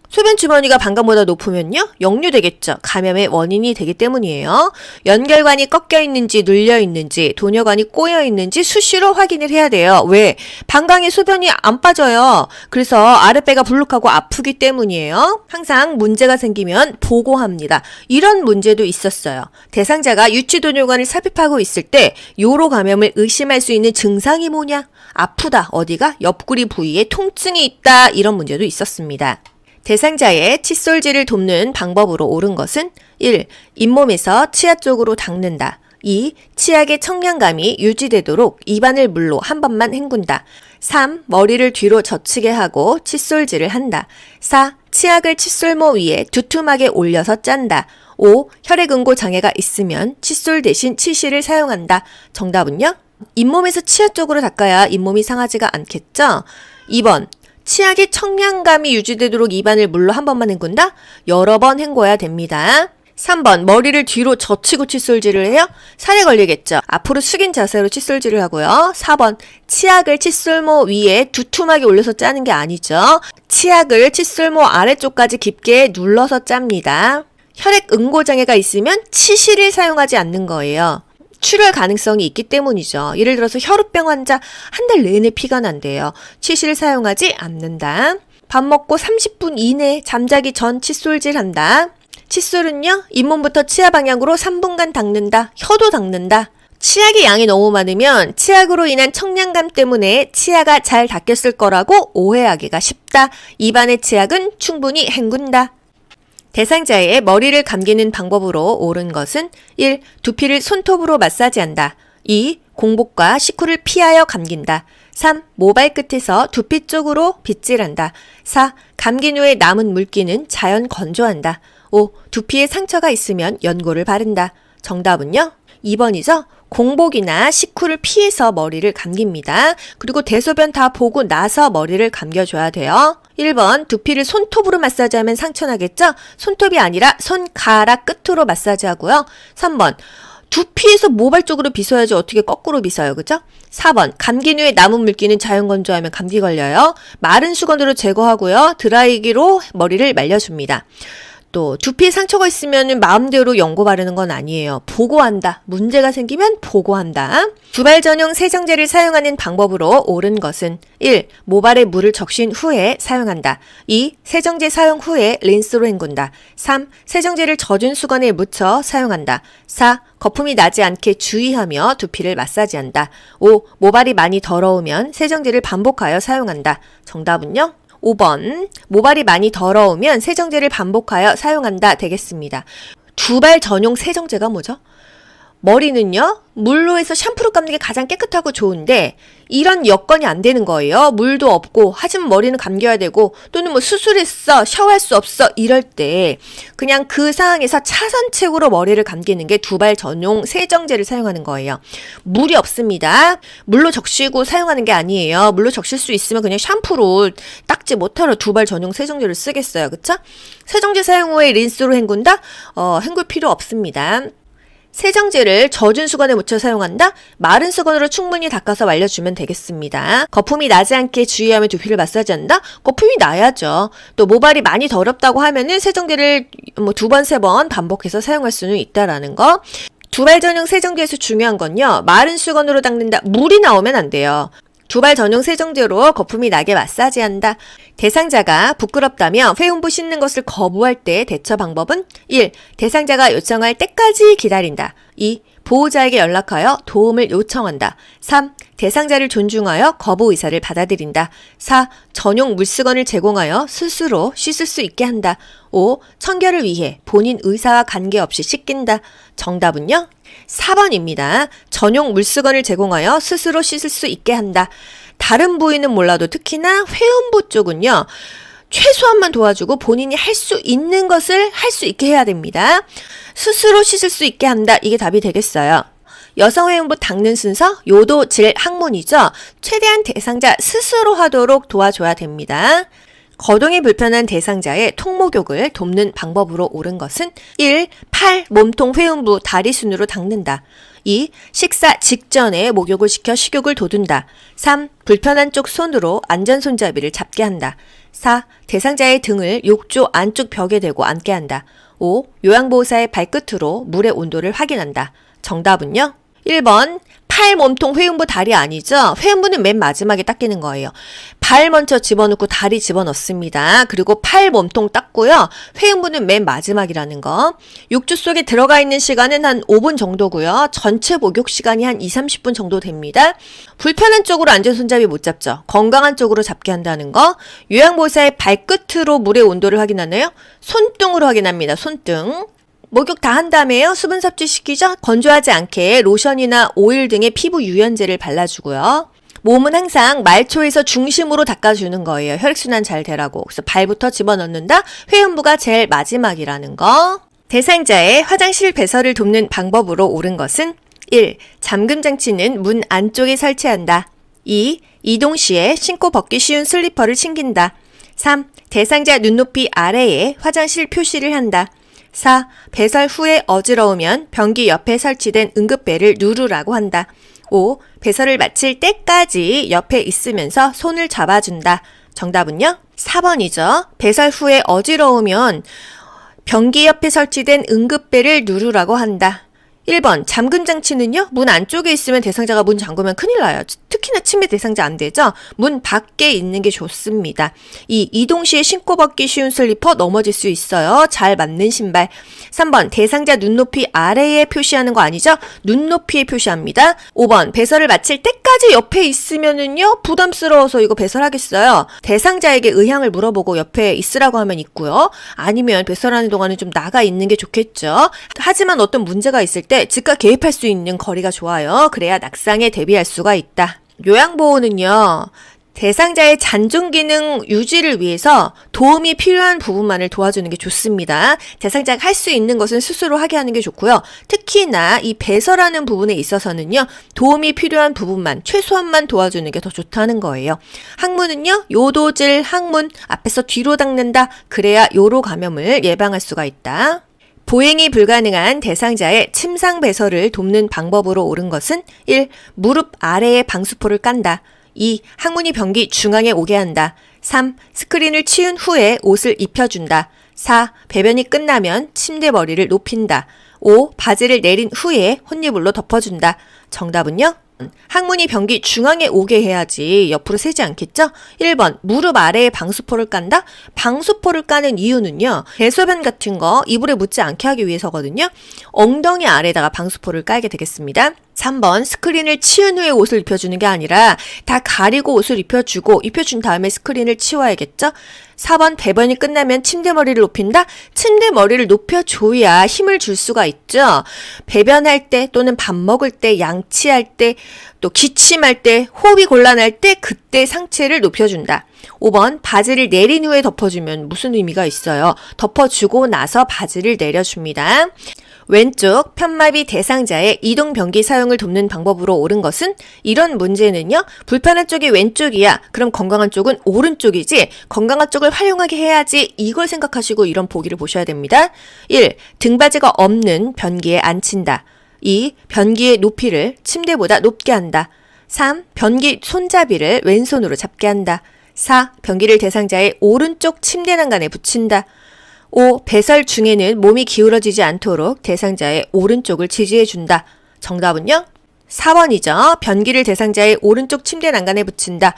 소변 주머니가 방광보다 높으면요, 역류되겠죠. 감염의 원인이 되기 때문이에요. 연결관이 꺾여 있는지 눌려 있는지, 도뇨관이 꼬여 있는지 수시로 확인을 해야 돼요. 왜? 방광에 소변이 안 빠져요. 그래서 아랫배가 불룩하고 아프기 때문이에요. 항상 문제가 생기면 보고합니다. 이런 문제도 있었어요. 대상자가 유치도뇨관을 삽입하고 있을 때 요로 감염을 의심할 수 있는 증상이 뭐냐? 아프다. 어디가? 옆구리 부위에 통증이 있다. 이런 문제도 있었습니다. 대상자의 칫솔질을 돕는 방법으로 옳은 것은 1. 잇몸에서 치아 쪽으로 닦는다. 2. 치약의 청량감이 유지되도록 입안을 물로 한 번만 헹군다. 3. 머리를 뒤로 젖히게 하고 칫솔질을 한다. 4. 치약을 칫솔모 위에 두툼하게 올려서 짠다. 5. 혈액응고 장애가 있으면 칫솔 대신 치실을 사용한다. 정답은요? 잇몸에서 치아 쪽으로 닦아야 잇몸이 상하지가 않겠죠? 2번. 치약의 청량감이 유지되도록 입안을 물로 한 번만 헹군다? 여러 번 헹궈야 됩니다. 3번 머리를 뒤로 젖히고 칫솔질을 해요? 살에 걸리겠죠. 앞으로 숙인 자세로 칫솔질을 하고요. 4번 치약을 칫솔모 위에 두툼하게 올려서 짜는 게 아니죠. 치약을 칫솔모 아래쪽까지 깊게 눌러서 짭니다. 혈액 응고장애가 있으면 치실을 사용하지 않는 거예요. 출혈 가능성이 있기 때문이죠. 예를 들어서 혈우병 환자 한 달 내내 피가 난대요. 치실을 사용하지 않는다. 밥 먹고 30분 이내 잠자기 전 칫솔질 한다. 칫솔은요, 잇몸부터 치아 방향으로 3분간 닦는다. 혀도 닦는다. 치약의 양이 너무 많으면 치약으로 인한 청량감 때문에 치아가 잘 닦였을 거라고 오해하기가 쉽다. 입안의 치약은 충분히 헹군다. 대상자의 머리를 감기는 방법으로 옳은 것은 1. 두피를 손톱으로 마사지한다. 2. 공복과 식후를 피하여 감긴다. 3. 모발 끝에서 두피 쪽으로 빗질한다. 4. 감긴 후에 남은 물기는 자연 건조한다. 5. 두피에 상처가 있으면 연고를 바른다. 정답은요? 2번이죠? 공복이나 식후를 피해서 머리를 감깁니다. 그리고 대소변 다 보고 나서 머리를 감겨줘야 돼요. 1번 두피를 손톱으로 마사지하면 상처 나겠죠? 손톱이 아니라 손가락 끝으로 마사지하고요. 3번 두피에서 모발 쪽으로 빗어야지 어떻게 거꾸로 빗어요. 그죠? 4번 감긴 후에 남은 물기는 자연 건조하면 감기 걸려요. 마른 수건으로 제거하고요. 드라이기로 머리를 말려줍니다. 또 두피에 상처가 있으면 마음대로 연고 바르는 건 아니에요. 보고한다. 문제가 생기면 보고한다. 두발 전용 세정제를 사용하는 방법으로 옳은 것은 1. 모발에 물을 적신 후에 사용한다. 2. 세정제 사용 후에 린스로 헹군다. 3. 세정제를 젖은 수건에 묻혀 사용한다. 4. 거품이 나지 않게 주의하며 두피를 마사지한다. 5. 모발이 많이 더러우면 세정제를 반복하여 사용한다. 정답은요? 5번 모발이 많이 더러우면 세정제를 반복하여 사용한다 되겠습니다. 두발 전용 세정제가 뭐죠? 머리는요, 물로 해서 샴푸로 감는 게 가장 깨끗하고 좋은데 이런 여건이 안 되는 거예요. 물도 없고 하지만 머리는 감겨야 되고 또는 뭐 수술했어, 샤워할 수 없어 이럴 때 그냥 그 상황에서 차선책으로 머리를 감기는 게 두발 전용 세정제를 사용하는 거예요. 물이 없습니다. 물로 적시고 사용하는 게 아니에요. 물로 적실 수 있으면 그냥 샴푸로 닦지 못하러 두발 전용 세정제를 쓰겠어요. 그쵸? 세정제 사용 후에 린스로 헹군다? 헹굴 필요 없습니다. 세정제를 젖은 수건에 묻혀 사용한다? 마른 수건으로 충분히 닦아서 말려주면 되겠습니다. 거품이 나지 않게 주의하며 두피를 마사지한다? 거품이 나야죠. 또 모발이 많이 더럽다고 하면은 세정제를 뭐 2번, 3번 반복해서 사용할 수는 있다라는 거. 두발 전용 세정제에서 중요한 건요. 마른 수건으로 닦는다. 물이 나오면 안 돼요. 두발 전용 세정제로 거품이 나게 마사지한다. 대상자가 부끄럽다며 회음부 씻는 것을 거부할 때 대처 방법은 1. 대상자가 요청할 때까지 기다린다. 2. 보호자에게 연락하여 도움을 요청한다. 3. 대상자를 존중하여 거부 의사를 받아들인다. 4. 전용 물수건을 제공하여 스스로 씻을 수 있게 한다. 5. 청결을 위해 본인 의사와 관계없이 씻긴다. 정답은요? 4번입니다. 전용 물수건을 제공하여 스스로 씻을 수 있게 한다. 다른 부위는 몰라도 특히나 회음부 쪽은요. 최소한만 도와주고 본인이 할 수 있는 것을 할 수 있게 해야 됩니다. 스스로 씻을 수 있게 한다. 이게 답이 되겠어요. 여성 회음부 닦는 순서, 요도, 질, 항문이죠. 최대한 대상자 스스로 하도록 도와줘야 됩니다. 거동이 불편한 대상자의 통목욕을 돕는 방법으로 옳은 것은 1. 팔, 몸통, 회음부, 다리 순으로 닦는다. 2. 식사 직전에 목욕을 시켜 식욕을 돋운다. 3. 불편한 쪽 손으로 안전손잡이를 잡게 한다. 4. 대상자의 등을 욕조 안쪽 벽에 대고 앉게 한다. 5. 요양보호사의 발끝으로 물의 온도를 확인한다. 정답은요? 1번 팔, 몸통, 회음부, 다리 아니죠? 회음부는 맨 마지막에 닦이는 거예요. 발 먼저 집어넣고 다리 집어넣습니다. 그리고 팔, 몸통 닦고요. 회음부는 맨 마지막이라는 거. 욕조 속에 들어가 있는 시간은 한 5분 정도고요. 전체 목욕 시간이 한 2-30분 정도 됩니다. 불편한 쪽으로 안전손잡이 못 잡죠. 건강한 쪽으로 잡게 한다는 거. 요양보호사의 발끝으로 물의 온도를 확인하나요? 손등으로 확인합니다. 손등. 목욕 다 한 다음에요. 수분 섭취시키죠. 건조하지 않게 로션이나 오일 등의 피부 유연제를 발라주고요. 몸은 항상 말초에서 중심으로 닦아주는 거예요. 혈액순환 잘 되라고. 그래서 발부터 집어넣는다. 회음부가 제일 마지막이라는 거. 대상자의 화장실 배설을 돕는 방법으로 옳은 것은 1. 잠금 장치는 문 안쪽에 설치한다. 2. 이동 시에 신고 벗기 쉬운 슬리퍼를 챙긴다. 3. 대상자 눈높이 아래에 화장실 표시를 한다. 4. 배설 후에 어지러우면 변기 옆에 설치된 응급벨을 누르라고 한다. 5. 배설을 마칠 때까지 옆에 있으면서 손을 잡아준다. 정답은요? 4번이죠. 배설 후에 어지러우면 변기 옆에 설치된 응급벨을 누르라고 한다. 1번 잠금 장치는요. 문 안쪽에 있으면 대상자가 문 잠그면 큰일 나요. 특히나 치매 대상자 안 되죠. 문 밖에 있는 게 좋습니다. 2. 이동 시에 신고 벗기 쉬운 슬리퍼 넘어질 수 있어요. 잘 맞는 신발. 3번 대상자 눈높이 아래에 표시하는 거 아니죠? 눈높이에 표시합니다. 5번 배설을 마칠 때까지 옆에 있으면은요. 부담스러워서 이거 배설하겠어요. 대상자에게 의향을 물어보고 옆에 있으라고 하면 있고요. 아니면 배설하는 동안은 좀 나가 있는 게 좋겠죠. 하지만 어떤 문제가 있을 때 즉각 개입할 수 있는 거리가 좋아요. 그래야 낙상에 대비할 수가 있다. 요양보호는요. 대상자의 잔존 기능 유지를 위해서 도움이 필요한 부분만을 도와주는 게 좋습니다. 대상자가 할 수 있는 것은 스스로 하게 하는 게 좋고요. 특히나 이 배설하는 부분에 있어서는요. 도움이 필요한 부분만, 최소한만 도와주는 게 더 좋다는 거예요. 항문은요. 요도질 항문 앞에서 뒤로 닦는다. 그래야 요로 감염을 예방할 수가 있다. 보행이 불가능한 대상자의 침상 배설을 돕는 방법으로 옳은 것은 1. 무릎 아래에 방수포를 깐다. 2. 항문이 변기 중앙에 오게 한다. 3. 스크린을 치운 후에 옷을 입혀준다. 4. 배변이 끝나면 침대 머리를 높인다. 5. 바지를 내린 후에 혼이불로 덮어준다. 정답은요? 항문이 변기 중앙에 오게 해야지 옆으로 새지 않겠죠? 1번 무릎 아래에 방수포를 깐다? 방수포를 까는 이유는요. 대소변 같은 거 이불에 묻지 않게 하기 위해서거든요. 엉덩이 아래에다가 방수포를 깔게 되겠습니다. 3번 스크린을 치운 후에 옷을 입혀주는 게 아니라 다 가리고 옷을 입혀준 다음에 스크린을 치워야겠죠? 4번 배변이 끝나면 침대 머리를 높인다? 침대 머리를 높여줘야 힘을 줄 수가 있죠. 배변할 때 또는 밥 먹을 때 양치할 때 또 기침할 때 호흡이 곤란할 때 그때 상체를 높여준다. 5번 바지를 내린 후에 덮어주면 무슨 의미가 있어요? 덮어주고 나서 바지를 내려줍니다. 왼쪽 편마비 대상자의 이동 변기 사용을 돕는 방법으로 옳은 것은 이런 문제는요. 불편한 쪽이 왼쪽이야. 그럼 건강한 쪽은 오른쪽이지. 건강한 쪽을 활용하게 해야지. 이걸 생각하시고 이런 보기를 보셔야 됩니다. 1. 등받이가 없는 변기에 앉힌다. 2. 변기의 높이를 침대보다 높게 한다. 3. 변기 손잡이를 왼손으로 잡게 한다. 4. 변기를 대상자의 오른쪽 침대 난간에 붙인다. 5. 배설 중에는 몸이 기울어지지 않도록 대상자의 오른쪽을 지지해준다. 정답은요? 4번이죠. 변기를 대상자의 오른쪽 침대 난간에 붙인다.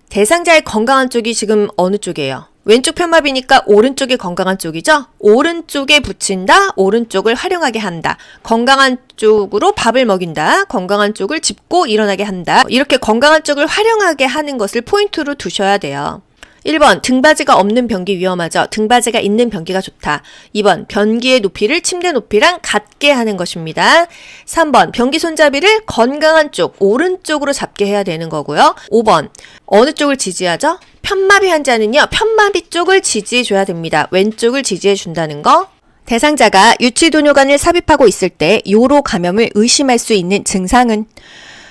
대상자의 건강한 쪽이 지금 어느 쪽이에요? 왼쪽 편마비니까 오른쪽이 건강한 쪽이죠? 오른쪽에 붙인다, 오른쪽을 활용하게 한다. 건강한 쪽으로 밥을 먹인다, 건강한 쪽을 짚고 일어나게 한다. 이렇게 건강한 쪽을 활용하게 하는 것을 포인트로 두셔야 돼요. 1번 등받이가 없는 변기 위험하죠. 등받이가 있는 변기가 좋다. 2번 변기의 높이를 침대 높이랑 같게 하는 것입니다. 3번 변기 손잡이를 건강한 쪽 오른쪽으로 잡게 해야 되는 거고요. 5번 어느 쪽을 지지하죠? 편마비 환자는요. 편마비 쪽을 지지해 줘야 됩니다. 왼쪽을 지지해 준다는 거. 대상자가 유치도뇨관을 삽입하고 있을 때 요로 감염을 의심할 수 있는 증상은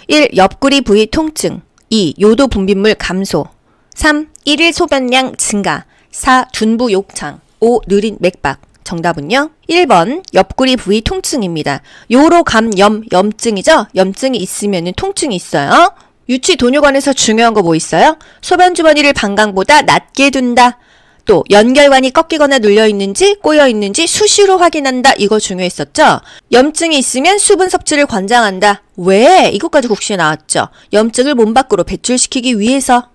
1. 옆구리 부위 통증 2. 요도 분비물 감소 3. 일일 소변량 증가 4. 둔부 욕창 5. 느린 맥박 정답은요? 1번 옆구리 부위 통증입니다. 요로 감염, 염증이죠? 염증이 있으면 통증이 있어요. 유치도뇨관에서 중요한 거 뭐 있어요? 소변 주머니를 방광보다 낮게 둔다. 또 연결관이 꺾이거나 눌려 있는지 꼬여 있는지 수시로 확인한다. 이거 중요했었죠? 염증이 있으면 수분 섭취를 권장한다. 왜? 이것까지 국시에 나왔죠. 염증을 몸 밖으로 배출시키기 위해서.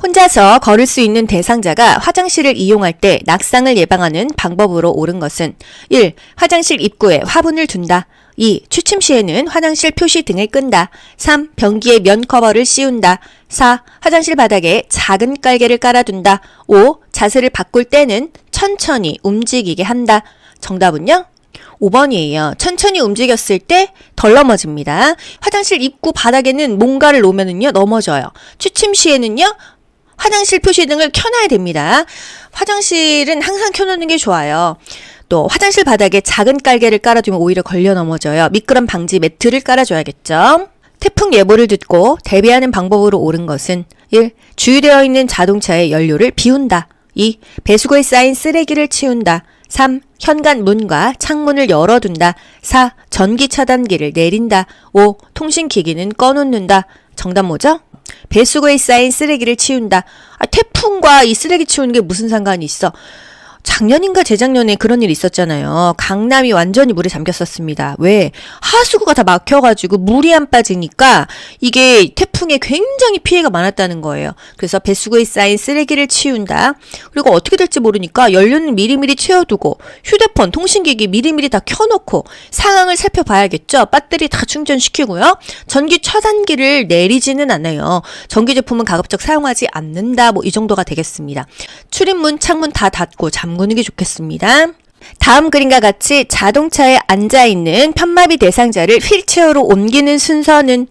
혼자서 걸을 수 있는 대상자가 화장실을 이용할 때 낙상을 예방하는 방법으로 옳은 것은 1. 화장실 입구에 화분을 둔다. 2. 취침 시에는 화장실 표시 등을 끈다. 3. 변기에 면 커버를 씌운다. 4. 화장실 바닥에 작은 깔개를 깔아둔다. 5. 자세를 바꿀 때는 천천히 움직이게 한다. 정답은요? 5번이에요. 천천히 움직였을 때 덜 넘어집니다. 화장실 입구 바닥에는 뭔가를 놓으면은요 넘어져요. 취침 시에는요 화장실 표시등을 켜놔야 됩니다. 화장실은 항상 켜놓는 게 좋아요. 또 화장실 바닥에 작은 깔개를 깔아두면 오히려 걸려 넘어져요. 미끄럼 방지 매트를 깔아줘야겠죠. 태풍 예보를 듣고 대비하는 방법으로 옳은 것은 1. 주유되어 있는 자동차의 연료를 비운다. 2. 배수구에 쌓인 쓰레기를 치운다. 3. 현관 문과 창문을 열어둔다. 4. 전기 차단기를 내린다. 5. 통신기기는 꺼놓는다. 정답 뭐죠? 배수구에 쌓인 쓰레기를 치운다. 태풍과 이 쓰레기 치우는 게 무슨 상관이 있어? 작년인가 재작년에 그런 일이 있었잖아요. 강남이 완전히 물에 잠겼었습니다. 왜? 하수구가 다 막혀가지고 물이 안 빠지니까 이게 태풍에 굉장히 피해가 많았다는 거예요. 그래서 배수구에 쌓인 쓰레기를 치운다. 그리고 어떻게 될지 모르니까 연료는 미리미리 채워두고 휴대폰, 통신기기 미리미리 다 켜놓고 상황을 살펴봐야겠죠. 배터리 다 충전시키고요. 전기 차단기를 내리지는 않아요. 전기 제품은 가급적 사용하지 않는다. 뭐 이 정도가 되겠습니다. 출입문, 창문 다 닫고 잠그는 게 좋겠습니다. 다음 그림과 같이 자동차에 앉아있는 편마비 대상자를 휠체어로 옮기는 순서는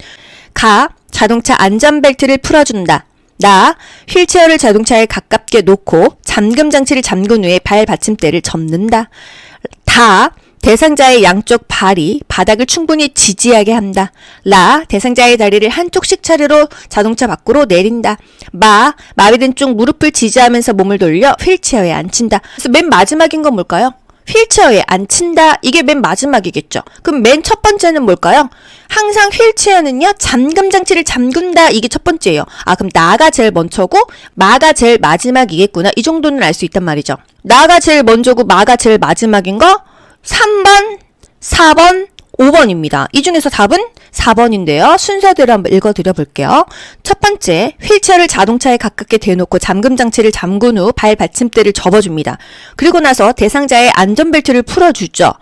가. 자동차 안전벨트를 풀어준다. 나. 휠체어를 자동차에 가깝게 놓고 잠금 장치를 잠근 후에 발 받침대를 접는다. 다. 대상자의 양쪽 발이 바닥을 충분히 지지하게 한다. 라. 대상자의 다리를 한쪽씩 차례로 자동차 밖으로 내린다. 마. 마비된 쪽 무릎을 지지하면서 몸을 돌려 휠체어에 앉힌다. 그래서 맨 마지막인 건 뭘까요? 휠체어에 앉힌다. 이게 맨 마지막이겠죠. 그럼 맨 첫 번째는 뭘까요? 항상 휠체어는요, 잠금 장치를 잠근다. 이게 첫 번째예요. 그럼 나가 제일 먼저고 마가 제일 마지막이겠구나. 이 정도는 알 수 있단 말이죠. 나가 제일 먼저고 마가 제일 마지막인 거 3번, 4번, 5번입니다. 이 중에서 답은 4번인데요. 순서대로 한번 읽어드려 볼게요. 첫 번째, 휠체어를 자동차에 가깝게 대놓고 잠금 장치를 잠근 후 발 받침대를 접어줍니다. 그리고 나서 대상자의 안전벨트를 풀어주죠.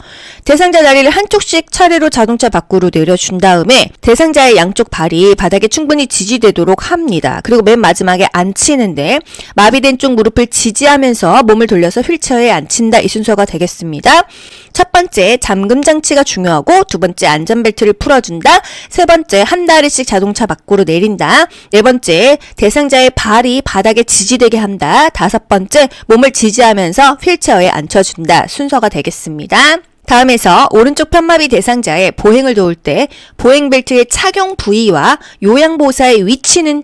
대상자 다리를 한쪽씩 차례로 자동차 밖으로 내려준 다음에 대상자의 양쪽 발이 바닥에 충분히 지지되도록 합니다. 그리고 맨 마지막에 앉히는데 마비된 쪽 무릎을 지지하면서 몸을 돌려서 휠체어에 앉힌다. 이 순서가 되겠습니다. 첫 번째, 잠금 장치가 중요하고 두 번째, 안전벨트를 풀어준다. 세 번째, 한 다리씩 자동차 밖으로 내린다. 네 번째, 대상자의 발이 바닥에 지지되게 한다. 다섯 번째, 몸을 지지하면서 휠체어에 앉혀준다. 순서가 되겠습니다. 다음에서 오른쪽 편마비 대상자의 보행을 도울 때 보행벨트의 착용 부위와 요양보호사의 위치는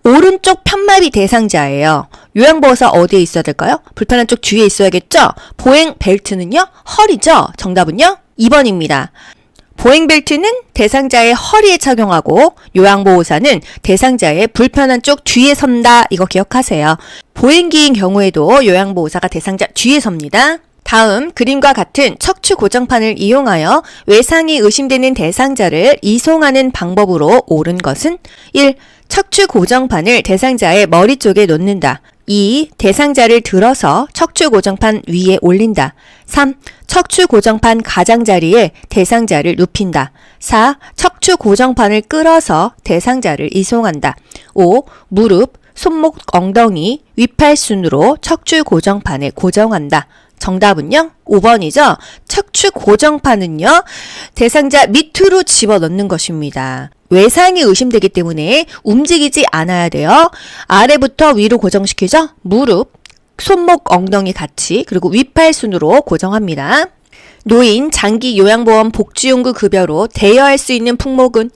오른쪽 편마비 대상자예요. 요양보호사 어디에 있어야 될까요? 불편한 쪽 뒤에 있어야겠죠? 보행 벨트는요? 허리죠? 정답은요? 2번입니다. 보행 벨트는 대상자의 허리에 착용하고 요양보호사는 대상자의 불편한 쪽 뒤에 선다. 이거 기억하세요. 보행기인 경우에도 요양보호사가 대상자 뒤에 섭니다. 다음 그림과 같은 척추 고정판을 이용하여 외상이 의심되는 대상자를 이송하는 방법으로 옳은 것은 1. 척추 고정판을 대상자의 머리 쪽에 놓는다. 2. 대상자를 들어서 척추 고정판 위에 올린다. 3. 척추 고정판 가장자리에 대상자를 눕힌다. 4. 척추 고정판을 끌어서 대상자를 이송한다. 5. 무릎, 손목, 엉덩이, 위팔순으로 척추 고정판에 고정한다. 정답은요? 5번이죠? 척추 고정판은요, 대상자 밑으로 집어넣는 것입니다. 외상이 의심되기 때문에 움직이지 않아야 돼요. 아래부터 위로 고정시키죠? 무릎, 손목, 엉덩이 같이, 그리고 위팔순으로 고정합니다. 노인, 장기 요양보험 복지용구 급여로 대여할 수 있는 품목은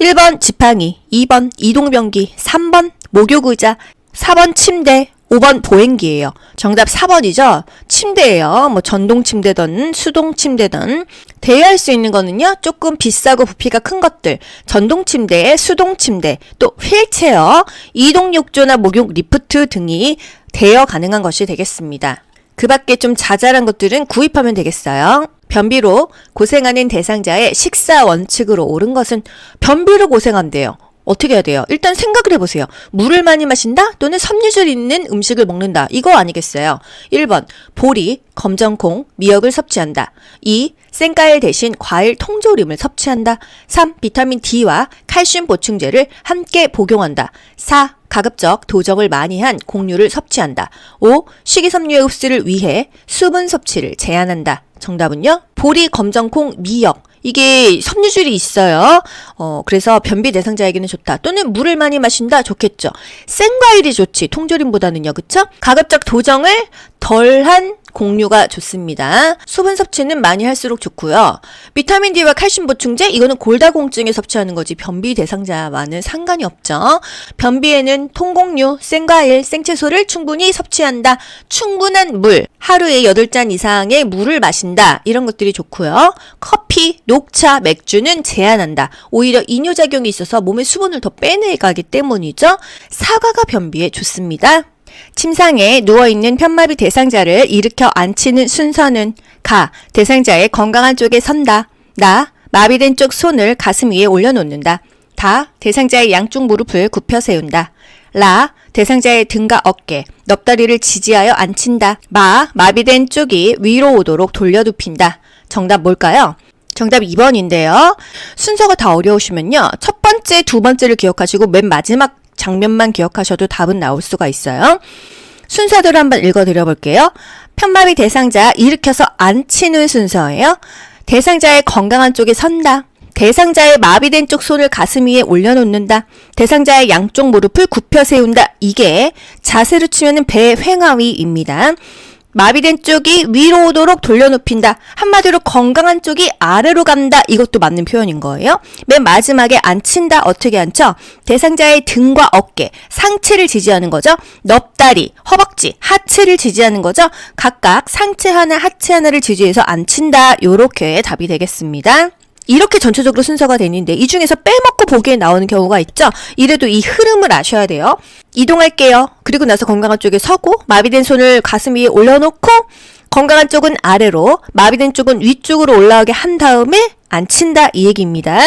1번 지팡이, 2번 이동변기, 3번 목욕의자, 4번 침대, 5번 보행기예요. 정답 4번이죠. 침대예요. 뭐 전동 침대든 수동 침대든 대여할 수 있는 거는요. 조금 비싸고 부피가 큰 것들. 전동 침대, 수동 침대, 또 휠체어, 이동 욕조나 목욕 리프트 등이 대여 가능한 것이 되겠습니다. 그 밖에 좀 자잘한 것들은 구입하면 되겠어요. 변비로 고생하는 대상자의 식사 원칙으로 옳은 것은 변비로 고생한대요. 어떻게 해야 돼요? 일단 생각을 해보세요. 물을 많이 마신다? 또는 섬유질 있는 음식을 먹는다. 이거 아니겠어요? 1번, 보리, 검정콩, 미역을 섭취한다. 2. 생과일 대신 과일 통조림을 섭취한다. 3. 비타민 D와 칼슘 보충제를 함께 복용한다. 4. 가급적 도정을 많이 한 곡류를 섭취한다. 5. 식이섬유의 흡수를 위해 수분 섭취를 제한한다. 정답은요? 보리, 검정콩, 미역. 이게 섬유질이 있어요. 그래서 변비 대상자에게는 좋다. 또는 물을 많이 마신다. 좋겠죠. 생과일이 좋지. 통조림보다는요. 그쵸? 가급적 도정을 덜한 공류가 좋습니다. 수분 섭취는 많이 할수록 좋고요. 비타민 D와 칼슘 보충제 이거는 골다공증에 섭취하는 거지 변비 대상자와는 상관이 없죠. 변비에는 통곡류, 생과일, 생채소를 충분히 섭취한다. 충분한 물, 하루에 8잔 이상의 물을 마신다. 이런 것들이 좋고요. 커피, 녹차, 맥주는 제한한다. 오히려 이뇨작용이 있어서 몸에 수분을 더 빼내가기 때문이죠. 사과가 변비에 좋습니다. 침상에 누워있는 편마비 대상자를 일으켜 앉히는 순서는 가. 대상자의 건강한 쪽에 선다. 나. 마비된 쪽 손을 가슴 위에 올려놓는다. 다. 대상자의 양쪽 무릎을 굽혀 세운다. 라. 대상자의 등과 어깨, 넙다리를 지지하여 앉힌다. 마. 마비된 쪽이 위로 오도록 돌려눕힌다. 정답 뭘까요? 정답 2번인데요. 순서가 다 어려우시면요. 첫 번째, 두 번째를 기억하시고 맨 마지막 장면만 기억하셔도 답은 나올 수가 있어요. 순서대로 한번 읽어드려 볼게요. 편마비 대상자 일으켜서 앉히는 순서예요. 대상자의 건강한 쪽에 선다. 대상자의 마비된 쪽 손을 가슴 위에 올려놓는다. 대상자의 양쪽 무릎을 굽혀 세운다. 이게 자세로 치면은 배횡하위입니다. 마비된 쪽이 위로 오도록 돌려눕힌다. 한마디로 건강한 쪽이 아래로 간다. 이것도 맞는 표현인 거예요. 맨 마지막에 앉힌다. 어떻게 앉죠? 대상자의 등과 어깨, 상체를 지지하는 거죠. 넙다리, 허벅지, 하체를 지지하는 거죠. 각각 상체 하나, 하체 하나를 지지해서 앉힌다. 요렇게 답이 되겠습니다. 이렇게 전체적으로 순서가 되는데 이 중에서 빼먹고 보기에 나오는 경우가 있죠. 이래도 이 흐름을 아셔야 돼요. 이동할게요. 그리고 나서 건강한 쪽에 서고 마비된 손을 가슴 위에 올려놓고 건강한 쪽은 아래로 마비된 쪽은 위쪽으로 올라오게 한 다음에 앉힌다 이 얘기입니다.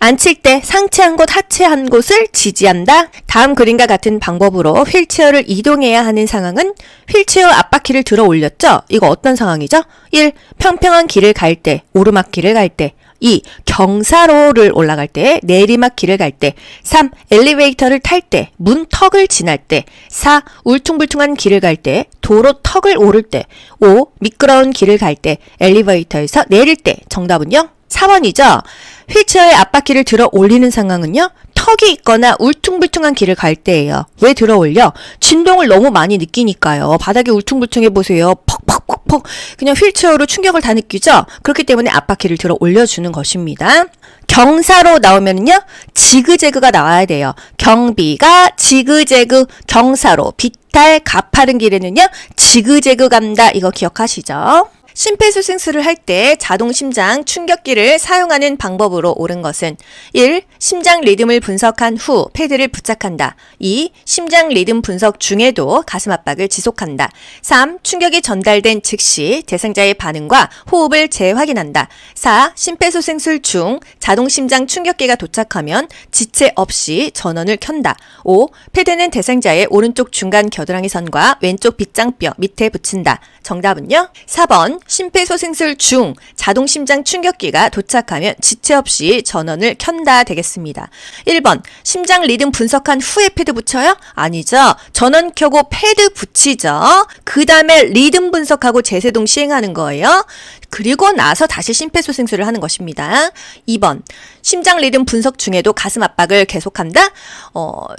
앉힐 때 상체 한 곳, 하체 한 곳을 지지한다. 다음 그림과 같은 방법으로 휠체어를 이동해야 하는 상황은 휠체어 앞바퀴를 들어 올렸죠. 이거 어떤 상황이죠? 1. 평평한 길을 갈 때, 오르막길을 갈 때. 2. 경사로를 올라갈 때, 내리막길을 갈 때. 3. 엘리베이터를 탈 때, 문턱을 지날 때. 4. 울퉁불퉁한 길을 갈 때, 도로 턱을 오를 때. 5. 미끄러운 길을 갈 때, 엘리베이터에서 내릴 때. 정답은요? 4번이죠. 휠체어의 앞바퀴를 들어 올리는 상황은요. 턱이 있거나 울퉁불퉁한 길을 갈 때예요. 왜 들어 올려? 진동을 너무 많이 느끼니까요. 바닥이 울퉁불퉁해 보세요. 퍽퍽퍽퍽 그냥 휠체어로 충격을 다 느끼죠. 그렇기 때문에 앞바퀴를 들어 올려주는 것입니다. 경사로 나오면은요. 지그재그가 나와야 돼요. 경비가 지그재그, 경사로, 비탈, 가파른 길에는요. 지그재그 간다. 이거 기억하시죠? 심폐소생술을 할 때 자동 심장 충격기를 사용하는 방법으로 옳은 것은 1. 심장 리듬을 분석한 후 패드를 부착한다. 2. 심장 리듬 분석 중에도 가슴 압박을 지속한다. 3. 충격이 전달된 즉시 대상자의 반응과 호흡을 재확인한다. 4. 심폐소생술 중 자동 심장 충격기가 도착하면 지체 없이 전원을 켠다. 5. 패드는 대상자의 오른쪽 중간 겨드랑이 선과 왼쪽 빗장뼈 밑에 붙인다. 정답은요? 4번 심폐소생술 중 자동심장 충격기가 도착하면 지체 없이 전원을 켠다 되겠습니다. 1번 심장 리듬 분석한 후에 패드 붙여요? 아니죠. 전원 켜고 패드 붙이죠. 그 다음에 리듬 분석하고 제세동 시행하는 거예요. 그리고 나서 다시 심폐소생술을 하는 것입니다. 2번 심장 리듬 분석 중에도 가슴 압박을 계속한다?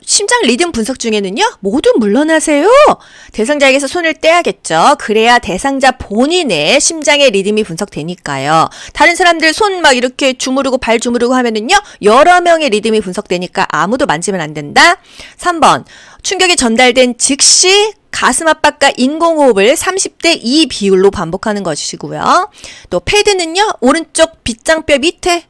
심장 리듬 분석 중에는요. 모두 물러나세요. 대상자에게서 손을 떼야겠죠. 그래야 대상자 본인의 심장의 리듬이 분석되니까요. 다른 사람들 손 막 이렇게 주무르고 발 주무르고 하면은요. 여러 명의 리듬이 분석되니까 아무도 만지면 안 된다. 3번 충격이 전달된 즉시 가슴 압박과 인공호흡을 30대 2 비율로 반복하는 것이고요. 또 패드는요. 오른쪽 빗장뼈 밑에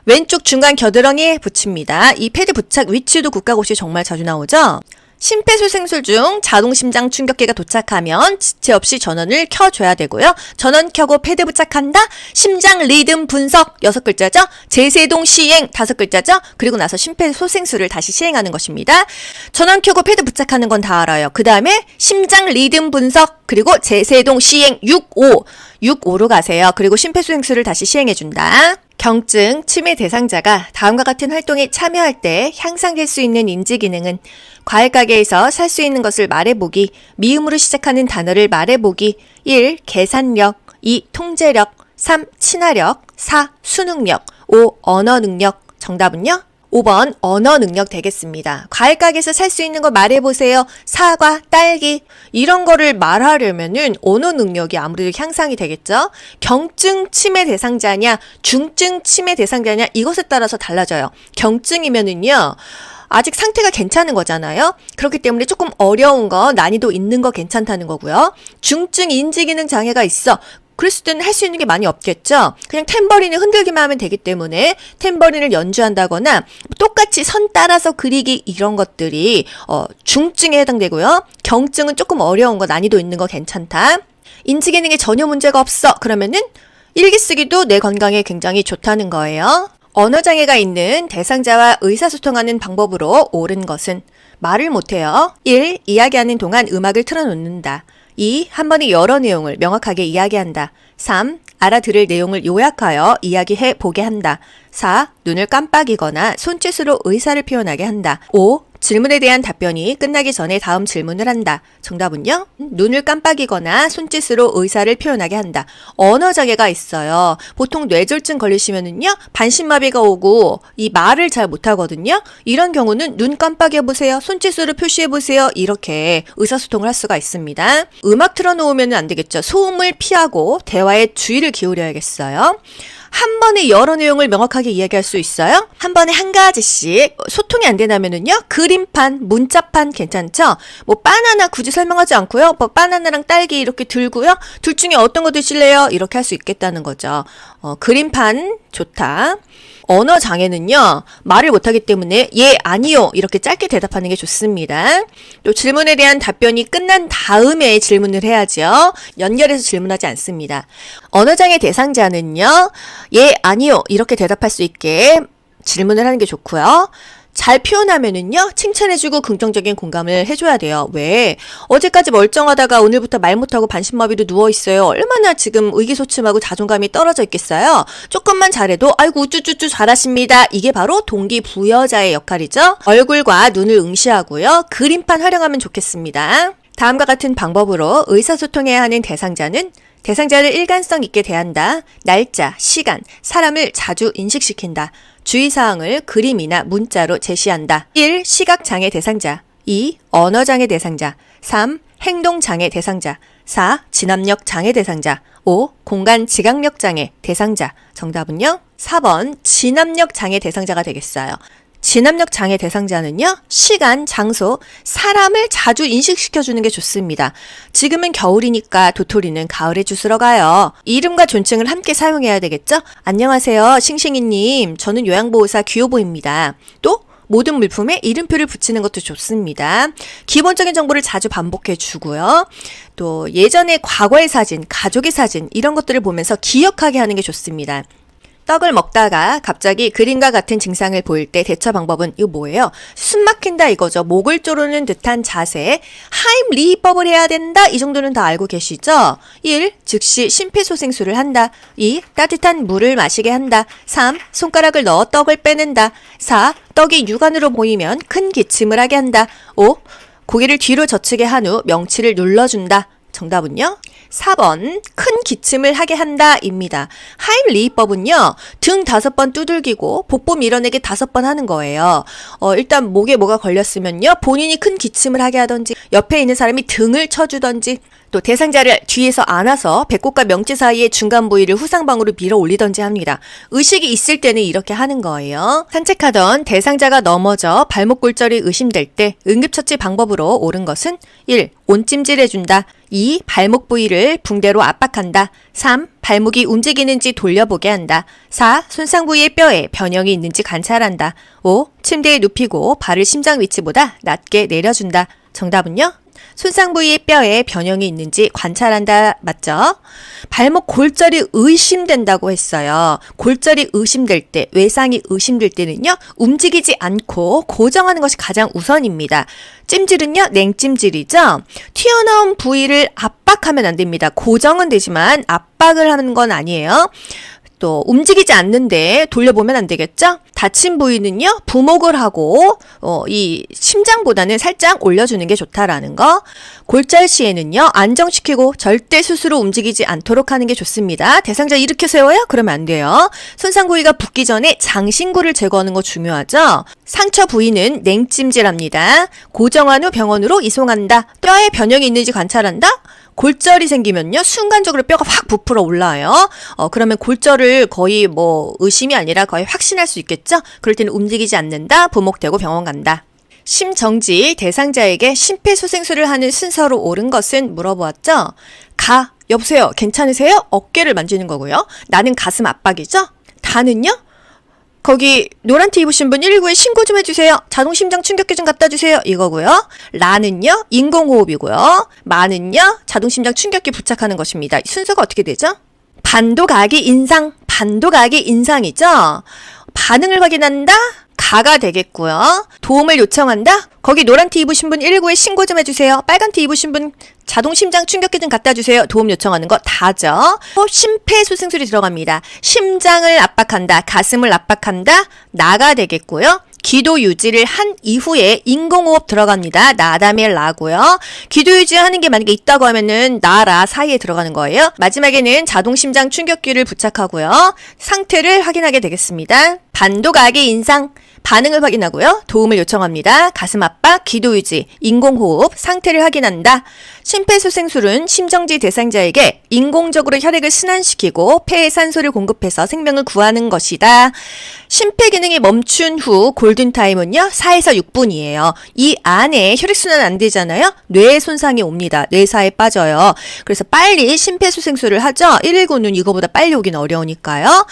왼쪽 중간 겨드랑이에 붙입니다. 이 패드 부착 위치도 국가고시에 정말 자주 나오죠. 심폐소생술 중 자동심장 충격기가 도착하면 지체 없이 전원을 켜줘야 되고요. 전원 켜고 패드 부착한다. 심장 리듬 분석 6글자죠. 제세동 시행 5글자죠. 그리고 나서 심폐소생술을 다시 시행하는 것입니다. 전원 켜고 패드 부착하는 건 다 알아요. 그 다음에 심장 리듬 분석 그리고 제세동 시행 6.5로 가세요. 그리고 심폐소생술을 다시 시행해준다. 경증, 치매 대상자가 다음과 같은 활동에 참여할 때 향상될 수 있는 인지기능은 과일가게에서 살 수 있는 것을 말해보기, 미음으로 시작하는 단어를 말해보기, 1. 계산력, 2. 통제력, 3. 친화력, 4. 수능력, 5. 언어능력. 정답은요? 5번 언어 능력 되겠습니다. 과일 가게에서 살 수 있는 거 말해보세요. 사과, 딸기 이런 거를 말하려면은 언어 능력이 아무래도 향상이 되겠죠. 경증 치매 대상자냐 중증 치매 대상자냐 이것에 따라서 달라져요. 경증이면은요. 아직 상태가 괜찮은 거잖아요. 그렇기 때문에 조금 어려운 거, 난이도 있는 거 괜찮다는 거고요. 중증 인지기능 장애가 있어. 그랬을 때는 할 수 있는 게 많이 없겠죠. 그냥 탬버린을 흔들기만 하면 되기 때문에 탬버린을 연주한다거나 똑같이 선 따라서 그리기 이런 것들이 중증에 해당되고요. 경증은 조금 어려운 거, 난이도 있는 거 괜찮다. 인지기능에 전혀 문제가 없어. 그러면은 일기 쓰기도 내 건강에 굉장히 좋다는 거예요. 언어장애가 있는 대상자와 의사소통하는 방법으로 옳은 것은 말을 못해요. 1. 이야기하는 동안 음악을 틀어놓는다. 2. 한 번에 여러 내용을 명확하게 이야기한다. 3. 알아들을 내용을 요약하여 이야기해 보게 한다. 4. 눈을 깜빡이거나 손짓으로 의사를 표현하게 한다. 5. 질문에 대한 답변이 끝나기 전에 다음 질문을 한다. 정답은요? 눈을 깜빡이거나 손짓으로 의사를 표현하게 한다. 언어장애가 있어요. 보통 뇌졸중 걸리시면은요, 반신마비가 오고 이 말을 잘 못하거든요. 이런 경우는 눈 깜빡여보세요. 손짓으로 표시해보세요. 이렇게 의사소통을 할 수가 있습니다. 음악 틀어놓으면 안 되겠죠. 소음을 피하고 대화에 주의를 기울여야겠어요. 한 번에 여러 내용을 명확하게 이야기할 수 있어요? 한 번에 한 가지씩. 소통이 안 된다면은요, 그림판, 문자판 괜찮죠? 뭐 바나나 굳이 설명하지 않고요. 뭐 바나나랑 딸기 이렇게 들고요. 둘 중에 어떤 거 드실래요? 이렇게 할 수 있겠다는 거죠. 그림판 좋다. 언어 장애는요, 말을 못하기 때문에 예, 아니요 이렇게 짧게 대답하는 게 좋습니다. 또 질문에 대한 답변이 끝난 다음에 질문을 해야죠. 연결해서 질문하지 않습니다. 언어 장애 대상자는요, 예, 아니요 이렇게 대답할 수 있게 질문을 하는 게 좋고요. 잘 표현하면은요, 칭찬해주고 긍정적인 공감을 해줘야 돼요. 왜? 어제까지 멀쩡하다가 오늘부터 말 못하고 반신마비로 누워있어요. 얼마나 지금 의기소침하고 자존감이 떨어져 있겠어요? 조금만 잘해도, 아이고, 우쭈쭈쭈 잘하십니다. 이게 바로 동기부여자의 역할이죠. 얼굴과 눈을 응시하고요. 그림판 활용하면 좋겠습니다. 다음과 같은 방법으로 의사소통해야 하는 대상자는 대상자를 일관성 있게 대한다. 날짜, 시간, 사람을 자주 인식시킨다. 주의사항을 그림이나 문자로 제시한다. 1. 시각장애 대상자 2. 언어장애 대상자 3. 행동장애 대상자 4. 진압력 장애 대상자 5. 공간지각력 장애 대상자 정답은요? 4번 진압력 장애 대상자가 되겠어요. 진압력 장애 대상자는요, 시간, 장소, 사람을 자주 인식시켜주는 게 좋습니다. 지금은 겨울이니까 도토리는 가을에 주스러 가요. 이름과 존칭을 함께 사용해야 되겠죠? 안녕하세요, 싱싱이님. 저는 요양보호사 귀요보입니다. 또 모든 물품에 이름표를 붙이는 것도 좋습니다. 기본적인 정보를 자주 반복해 주고요. 또 예전의 과거의 사진, 가족의 사진 이런 것들을 보면서 기억하게 하는 게 좋습니다. 떡을 먹다가 갑자기 그림과 같은 증상을 보일 때 대처 방법은 이거 뭐예요? 숨 막힌다 이거죠. 목을 조르는 듯한 자세. 하임리히법을 해야 된다. 이 정도는 다 알고 계시죠? 1. 즉시 심폐소생술을 한다. 2. 따뜻한 물을 마시게 한다. 3. 손가락을 넣어 떡을 빼낸다. 4. 떡이 육안으로 보이면 큰 기침을 하게 한다. 5. 고개를 뒤로 젖히게 한 후 명치를 눌러준다. 정답은요? 4번 큰 기침을 하게 한다 입니다. 하임리히법은요. 등 5번 두들기고 복부 밀어내기 5번 하는 거예요. 일단 목에 뭐가 걸렸으면요. 본인이 큰 기침을 하게 하던지 옆에 있는 사람이 등을 쳐주던지 또 대상자를 뒤에서 안아서 배꼽과 명치 사이의 중간 부위를 후상방으로 밀어 올리던지 합니다. 의식이 있을 때는 이렇게 하는 거예요. 산책하던 대상자가 넘어져 발목 골절이 의심될 때 응급처치 방법으로 옳은 것은 1. 온찜질해준다. 2. 발목 부위를 붕대로 압박한다. 3. 발목이 움직이는지 돌려보게 한다. 4. 손상 부위의 뼈에 변형이 있는지 관찰한다. 5. 침대에 눕히고 발을 심장 위치보다 낮게 내려준다. 정답은요? 손상 부위의 뼈에 변형이 있는지 관찰한다. 맞죠? 발목 골절이 의심된다고 했어요. 골절이 의심될 때, 외상이 의심될 때는요. 움직이지 않고 고정하는 것이 가장 우선입니다. 찜질은요. 냉찜질이죠. 튀어나온 부위를 압박하면 안 됩니다. 고정은 되지만 압박을 하는 건 아니에요. 또 또 움직이지 않는데 돌려보면 안 되겠죠? 다친 부위는요, 부목을 하고 이 심장보다는 살짝 올려주는 게 좋다라는 거. 골절 시에는요, 안정시키고 절대 스스로 움직이지 않도록 하는 게 좋습니다. 대상자 이렇게 세워요? 그러면 안 돼요. 손상 부위가 붓기 전에 장신구를 제거하는 거 중요하죠? 상처 부위는 냉찜질합니다. 고정한 후 병원으로 이송한다. 뼈에 변형이 있는지 관찰한다? 골절이 생기면요, 순간적으로 뼈가 확 부풀어 올라와요. 그러면 골절을 거의 의심이 아니라 거의 확신할 수 있겠죠? 그럴 때는 움직이지 않는다, 부목되고 병원 간다. 심정지, 대상자에게 심폐소생술을 하는 순서로 옳은 것은 물어보았죠? 여보세요, 괜찮으세요? 어깨를 만지는 거고요. 나는 가슴 압박이죠? 다는요? 거기 노란 티 입으신 분 119에 신고 좀 해주세요. 자동심장 충격기 좀 갖다 주세요. 이거고요. 라는요, 인공호흡이고요. 마는요, 자동심장 충격기 부착하는 것입니다. 순서가 어떻게 되죠? 반도각이 인상이죠? 반응을 확인한다? 가가 되겠고요. 도움을 요청한다? 거기 노란 티 입으신 분 119에 신고 좀 해주세요. 빨간 티 입으신 분 자동심장 충격기 좀 갖다 주세요. 도움 요청하는 거 다죠. 심폐소생술이 들어갑니다. 심장을 압박한다, 가슴을 압박한다, 나가 되겠고요. 기도 유지를 한 이후에 인공호흡 들어갑니다. 나 다음에 라고요. 기도 유지하는 게 만약에 있다고 하면은 나라 사이에 들어가는 거예요. 마지막에는 자동심장 충격기를 부착하고요. 상태를 확인하게 되겠습니다. 반도각의 인상, 반응을 확인하고요. 도움을 요청합니다. 가슴 압박, 기도 유지, 인공호흡, 상태를 확인한다. 심폐소생술은 심정지 대상자에게 인공적으로 혈액을 순환시키고 폐에 산소를 공급해서 생명을 구하는 것이다. 심폐기능이 멈춘 후 골든타임은요, 4에서 6분이에요. 이 안에 혈액순환 안 되잖아요? 뇌에 손상이 옵니다. 뇌사에 빠져요. 그래서 빨리 심폐소생술을 하죠. 119는 이거보다 빨리 오긴 어려우니까요.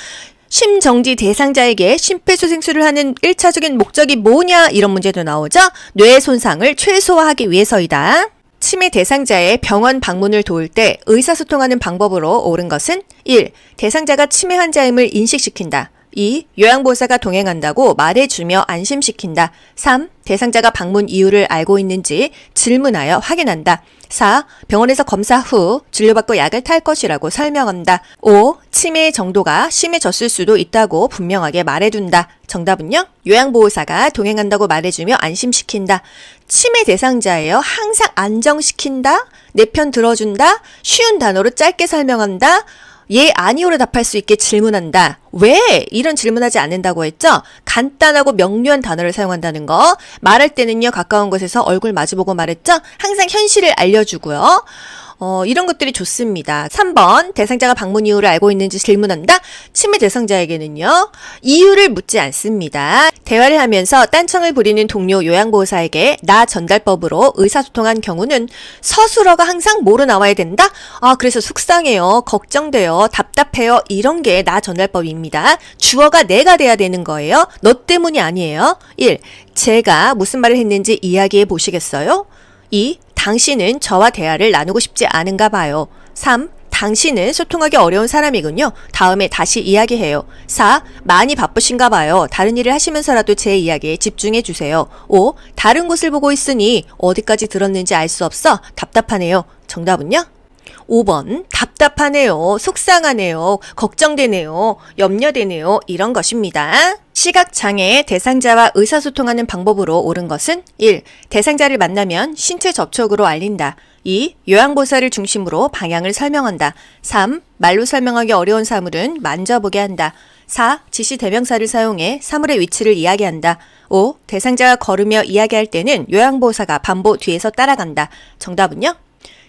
심정지 대상자에게 심폐소생술을 하는 1차적인 목적이 뭐냐? 이런 문제도 나오죠. 뇌 손상을 최소화하기 위해서이다. 치매 대상자의 병원 방문을 도울 때 의사소통하는 방법으로 옳은 것은 1. 대상자가 치매 환자임을 인식시킨다. 2. 요양보호사가 동행한다고 말해주며 안심시킨다. 3. 대상자가 방문 이유를 알고 있는지 질문하여 확인한다. 4. 병원에서 검사 후 진료받고 약을 탈 것이라고 설명한다. 5. 치매의 정도가 심해졌을 수도 있다고 분명하게 말해둔다. 정답은요? 요양보호사가 동행한다고 말해주며 안심시킨다. 치매 대상자예요. 항상 안정시킨다. 내 편 들어준다. 쉬운 단어로 짧게 설명한다. 예, 아니오로 답할 수 있게 질문한다. 왜 이런 질문하지 않는다고 했죠? 간단하고 명료한 단어를 사용한다는 거. 말할 때는요, 가까운 곳에서 얼굴 마주보고 말했죠? 항상 현실을 알려주고요. 이런 것들이 좋습니다. 3번, 대상자가 방문 이유를 알고 있는지 질문한다. 치매 대상자에게는요, 이유를 묻지 않습니다. 대화를 하면서 딴청을 부리는 동료 요양보호사에게 나 전달법으로 의사소통한 경우는 서술어가 항상 뭐로 나와야 된다? 그래서 속상해요, 걱정돼요, 답답해요, 이런 게 나 전달법입니다. 주어가 내가 돼야 되는 거예요. 너 때문이 아니에요. 1. 제가 무슨 말을 했는지 이야기해 보시겠어요? 2. 당신은 저와 대화를 나누고 싶지 않은가 봐요. 3. 당신은 소통하기 어려운 사람이군요. 다음에 다시 이야기해요. 4. 많이 바쁘신가 봐요. 다른 일을 하시면서라도 제 이야기에 집중해 주세요. 5. 다른 곳을 보고 있으니 어디까지 들었는지 알 수 없어. 답답하네요. 정답은요? 5번, 답답하네요, 속상하네요, 걱정되네요, 염려되네요, 이런 것입니다. 시각장애 대상자와 의사소통하는 방법으로 옳은 것은 1. 대상자를 만나면 신체 접촉으로 알린다. 2. 요양보호사를 중심으로 방향을 설명한다. 3. 말로 설명하기 어려운 사물은 만져보게 한다. 4. 지시 대명사를 사용해 사물의 위치를 이야기한다. 5. 대상자가 걸으며 이야기할 때는 요양보호사가 반보 뒤에서 따라간다. 정답은요?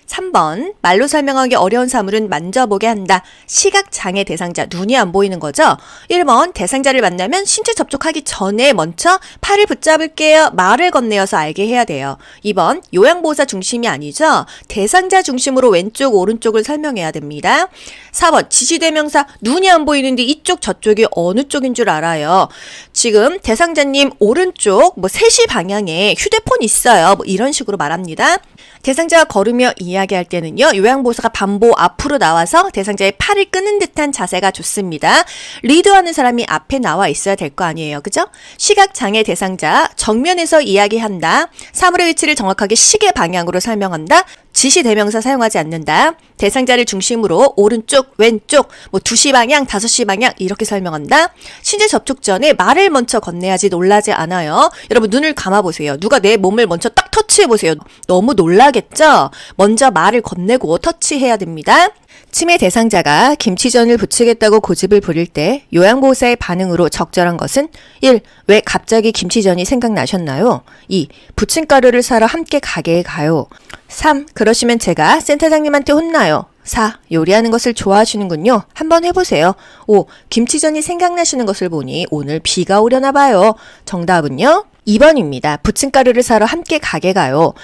3번, 말로 설명하기 어려운 사물은 만져보게 한다. 시각장애 대상자, 눈이 안 보이는 거죠? 1번, 대상자를 만나면 신체 접촉하기 전에 먼저 팔을 붙잡을게요, 말을 건네어서 알게 해야 돼요. 2번, 요양보호사 중심이 아니죠? 대상자 중심으로 왼쪽, 오른쪽을 설명해야 됩니다. 4번, 지시대명사, 눈이 안 보이는데 이쪽, 저쪽이 어느 쪽인 줄 알아요. 지금 대상자님 오른쪽 3시 방향에 휴대폰 있어요. 이런 식으로 말합니다. 대상자가 걸으며 이야기할 때는요, 요양보호사가 반보 앞으로 나와서 대상자의 팔을 끄는 듯한 자세가 좋습니다. 리드하는 사람이 앞에 나와 있어야 될 거 아니에요. 그죠? 시각장애 대상자, 정면에서 이야기한다. 사물의 위치를 정확하게 시계 방향으로 설명한다. 지시대명사 사용하지 않는다. 대상자를 중심으로 오른쪽, 왼쪽, 2시 방향, 5시 방향 이렇게 설명한다. 신체 접촉 전에 말을 먼저 건네야지 놀라지 않아요. 여러분 눈을 감아보세요. 누가 내 몸을 먼저 딱 터치해보세요. 너무 놀라겠죠? 먼저 말을 건네고 터치해야 됩니다. 치매 대상자가 김치전을 부치겠다고 고집을 부릴 때 요양보호사의 반응으로 적절한 것은 1. 왜 갑자기 김치전이 생각나셨나요? 2. 부침가루를 사러 함께 가게에 가요. 3. 그러시면 제가 센터장님한테 혼나요. 4. 요리하는 것을 좋아하시는군요. 한번 해보세요. 5. 김치전이 생각나시는 것을 보니 오늘 비가 오려나 봐요. 정답은요? 2번입니다. 부침가루를 사러 함께 가게 가요.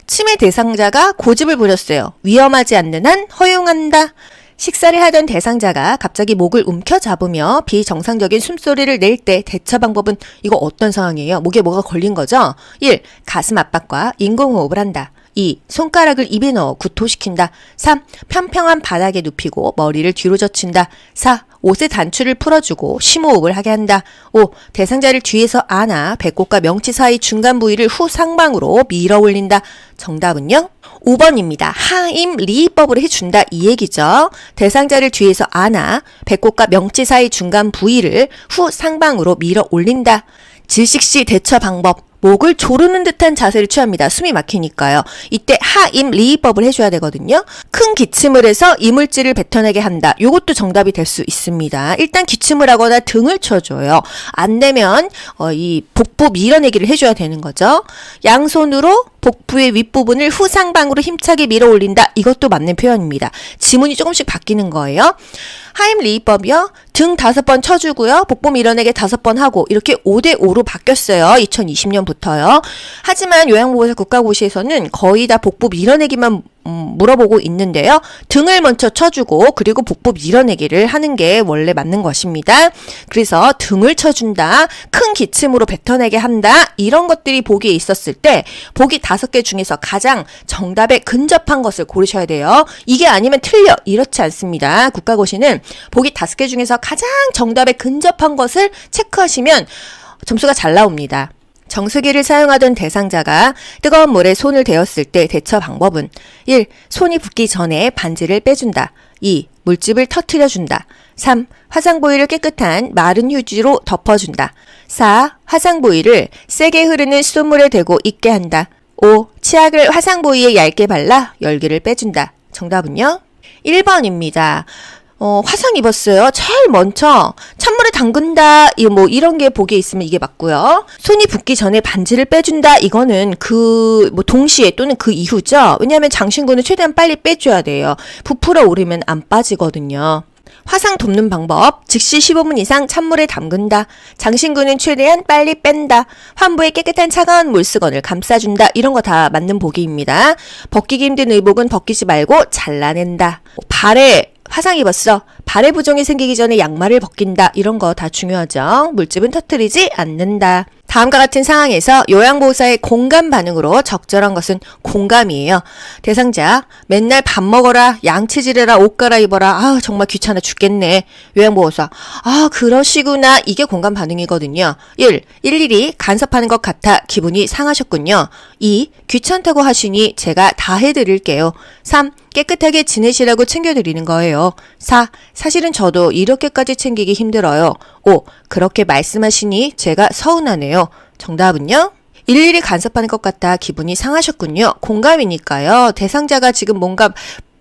치매 대상자가 고집을 부렸어요. 위험하지 않는 한 허용한다. 식사를 하던 대상자가 갑자기 목을 움켜잡으며 비정상적인 숨소리를 낼 때 대처 방법은 이거 어떤 상황이에요? 목에 뭐가 걸린 거죠? 1. 가슴 압박과 인공호흡을 한다. 2. 손가락을 입에 넣어 구토시킨다. 3. 평평한 바닥에 눕히고 머리를 뒤로 젖힌다. 4. 옷의 단추를 풀어주고 심호흡을 하게 한다. 5. 대상자를 뒤에서 안아 배꼽과 명치 사이 중간 부위를 후 상방으로 밀어 올린다. 정답은요? 5번입니다. 하임 리법으로 해준다 이 얘기죠. 대상자를 뒤에서 안아 배꼽과 명치 사이 중간 부위를 후 상방으로 밀어 올린다. 질식시 대처 방법. 목을 조르는 듯한 자세를 취합니다. 숨이 막히니까요. 이때 하임 리법을 해줘야 되거든요. 큰 기침을 해서 이물질을 뱉어내게 한다. 요것도 정답이 될 수 있습니다. 일단 기침을 하거나 등을 쳐줘요. 안 되면 이 복부 밀어내기를 해줘야 되는 거죠. 양손으로 복부의 윗부분을 후상방으로 힘차게 밀어 올린다. 이것도 맞는 표현입니다. 지문이 조금씩 바뀌는 거예요. 하임 리법이요. 등 5번 쳐주고요. 복부 밀어내기 5번 하고 이렇게 5대5로 바뀌었어요. 2020년부터요. 하지만 요양보호사 국가고시에서는 거의 다 복부 밀어내기만 물어보고 있는데요. 등을 먼저 쳐주고 그리고 복부 밀어내기를 하는 게 원래 맞는 것입니다. 그래서 등을 쳐준다. 큰 기침으로 뱉어내게 한다. 이런 것들이 보기에 있었을 때 보기 5개 중에서 가장 정답에 근접한 것을 고르셔야 돼요. 이게 아니면 틀려. 이렇지 않습니다. 국가고시는 보기 5개 중에서 가장 정답에 근접한 것을 체크하시면 점수가 잘 나옵니다. 정수기를 사용하던 대상자가 뜨거운 물에 손을 대었을 때 대처 방법은 1. 손이 붓기 전에 반지를 빼준다. 2. 물집을 터트려준다. 3. 화상 부위를 깨끗한 마른 휴지로 덮어준다. 4. 화상 부위를 세게 흐르는 수돗물에 대고 익게 한다. 5. 치약을 화상 부위에 얇게 발라 열기를 빼준다. 정답은요? 1번입니다. 화상 입었어요. 제일 먼저 찬물에 담근다. 이런 게 보기에 있으면 이게 맞고요. 손이 붓기 전에 반지를 빼준다. 이거는 동시에 또는 그 이후죠. 왜냐하면 장신구는 최대한 빨리 빼줘야 돼요. 부풀어 오르면 안 빠지거든요. 화상 돕는 방법. 즉시 15분 이상 찬물에 담근다. 장신구는 최대한 빨리 뺀다. 환부에 깨끗한 차가운 물수건을 감싸준다. 이런 거 다 맞는 보기입니다. 벗기기 힘든 의복은 벗기지 말고 잘라낸다. 발에 화상 입었어. 발에 부종이 생기기 전에 양말을 벗긴다. 이런 거 다 중요하죠. 물집은 터뜨리지 않는다. 다음과 같은 상황에서 요양보호사의 공감 반응으로 적절한 것은 공감이에요. 대상자, 맨날 밥 먹어라, 양치질해라, 옷 갈아입어라. 정말 귀찮아 죽겠네. 요양보호사, 그러시구나. 이게 공감 반응이거든요. 1. 일일이 간섭하는 것 같아 기분이 상하셨군요. 2. 귀찮다고 하시니 제가 다 해드릴게요. 3. 깨끗하게 지내시라고 챙겨드리는 거예요. 4. 사실은 저도 이렇게까지 챙기기 힘들어요. 5. 그렇게 말씀하시니 제가 서운하네요. 정답은요? 일일이 간섭하는 것 같아 기분이 상하셨군요. 공감이니까요. 대상자가 지금 뭔가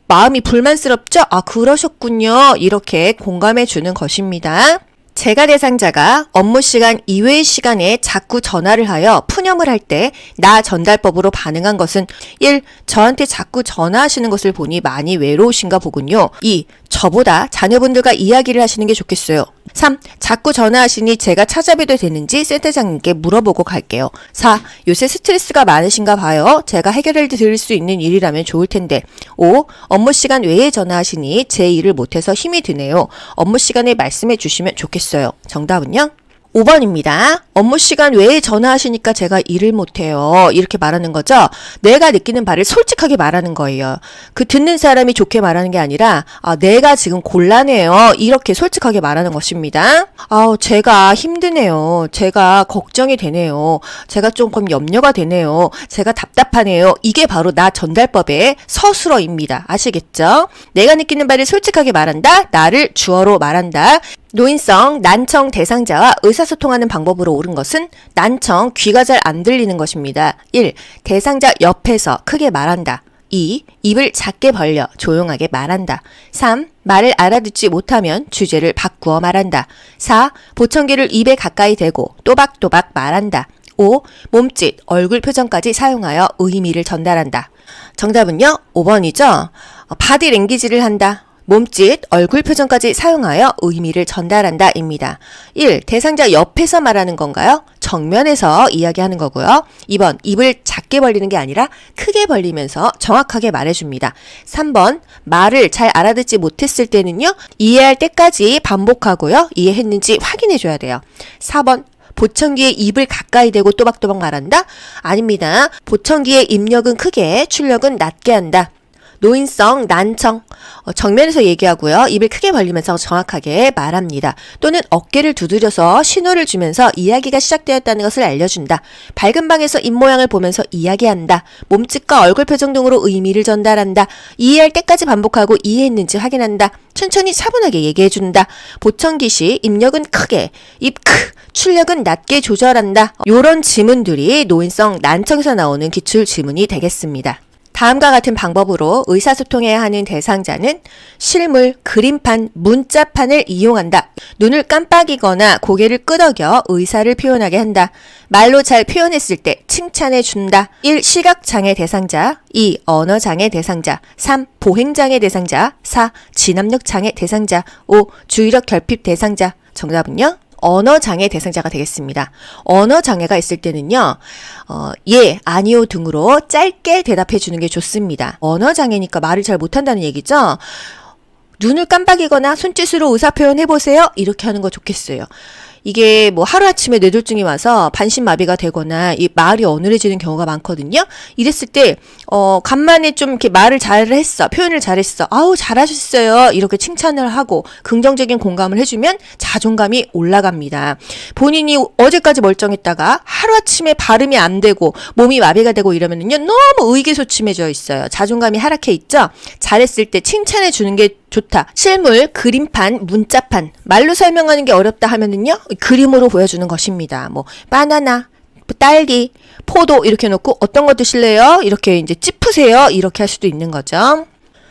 마음이 불만스럽죠? 그러셨군요. 이렇게 공감해 주는 것입니다. 제가 대상자가 업무 시간 이외의 시간에 자꾸 전화를 하여 푸념을 할 때 나 전달법으로 반응한 것은 1. 저한테 자꾸 전화하시는 것을 보니 많이 외로우신가 보군요. 2. 저보다 자녀분들과 이야기를 하시는 게 좋겠어요. 3. 자꾸 전화하시니 제가 찾아뵈도 되는지 센터장님께 물어보고 갈게요. 4. 요새 스트레스가 많으신가 봐요. 제가 해결해 드릴 수 있는 일이라면 좋을 텐데. 5. 업무 시간 외에 전화하시니 제 일을 못해서 힘이 드네요. 업무 시간에 말씀해 주시면 좋겠어요. 정답은요? 5번입니다. 업무 시간 외에 전화하시니까 제가 일을 못해요. 이렇게 말하는 거죠. 내가 느끼는 바를 솔직하게 말하는 거예요. 그 듣는 사람이 좋게 말하는 게 아니라 내가 지금 곤란해요. 이렇게 솔직하게 말하는 것입니다. 제가 힘드네요. 제가 걱정이 되네요. 제가 조금 염려가 되네요. 제가 답답하네요. 이게 바로 나 전달법의 서술어입니다. 아시겠죠? 내가 느끼는 바를 솔직하게 말한다. 나를 주어로 말한다. 노인성, 난청 대상자와 의사소통하는 방법으로 옳은 것은 난청, 귀가 잘 안 들리는 것입니다. 1. 대상자 옆에서 크게 말한다. 2. 입을 작게 벌려 조용하게 말한다. 3. 말을 알아듣지 못하면 주제를 바꾸어 말한다. 4. 보청기를 입에 가까이 대고 또박또박 말한다. 5. 몸짓, 얼굴 표정까지 사용하여 의미를 전달한다. 정답은요, 5번이죠. 바디랭귀지를 한다. 몸짓, 얼굴 표정까지 사용하여 의미를 전달한다 입니다. 1. 대상자 옆에서 말하는 건가요? 정면에서 이야기하는 거고요. 2번, 입을 작게 벌리는 게 아니라 크게 벌리면서 정확하게 말해줍니다. 3번, 말을 잘 알아듣지 못했을 때는요, 이해할 때까지 반복하고요. 이해했는지 확인해줘야 돼요. 4번, 보청기에 입을 가까이 대고 또박또박 말한다? 아닙니다. 보청기의 입력은 크게, 출력은 낮게 한다. 노인성, 난청, 정면에서 얘기하고요. 입을 크게 벌리면서 정확하게 말합니다. 또는 어깨를 두드려서 신호를 주면서 이야기가 시작되었다는 것을 알려준다. 밝은 방에서 입모양을 보면서 이야기한다. 몸짓과 얼굴 표정 등으로 의미를 전달한다. 이해할 때까지 반복하고 이해했는지 확인한다. 천천히 차분하게 얘기해준다. 보청기 시 입력은 크게, 입 크, 출력은 낮게 조절한다. 요런 지문들이 노인성, 난청에서 나오는 기출 지문이 되겠습니다. 다음과 같은 방법으로 의사소통해야 하는 대상자는 실물, 그림판, 문자판을 이용한다. 눈을 깜빡이거나 고개를 끄덕여 의사를 표현하게 한다. 말로 잘 표현했을 때 칭찬해 준다. 1. 시각장애 대상자, 2. 언어장애 대상자, 3. 보행장애 대상자, 4. 지압력장애 대상자, 5. 주의력 결핍 대상자. 정답은요? 언어장애 대상자가 되겠습니다. 언어장애가 있을 때는요, 예, 아니요 등으로 짧게 대답해 주는 게 좋습니다. 언어장애니까 말을 잘 못한다는 얘기죠? 눈을 깜빡이거나 손짓으로 의사표현 해보세요. 이렇게 하는 거 좋겠어요. 이게 뭐 하루아침에 뇌졸중이 와서 반신마비가 되거나 이 말이 어눌해지는 경우가 많거든요. 이랬을 때 간만에 좀 이렇게 말을 잘했어. 표현을 잘했어. 아우 잘하셨어요. 이렇게 칭찬을 하고 긍정적인 공감을 해주면 자존감이 올라갑니다. 본인이 어제까지 멀쩡했다가 하루아침에 발음이 안 되고 몸이 마비가 되고 이러면은요. 너무 의기소침해져 있어요. 자존감이 하락해 있죠. 잘했을 때 칭찬해 주는 게 좋다. 실물, 그림판, 문자판. 말로 설명하는 게 어렵다 하면은요. 그림으로 보여주는 것입니다. 뭐 바나나, 딸기, 포도 이렇게 놓고 어떤 거 드실래요? 이렇게 이제 짚으세요. 이렇게 할 수도 있는 거죠.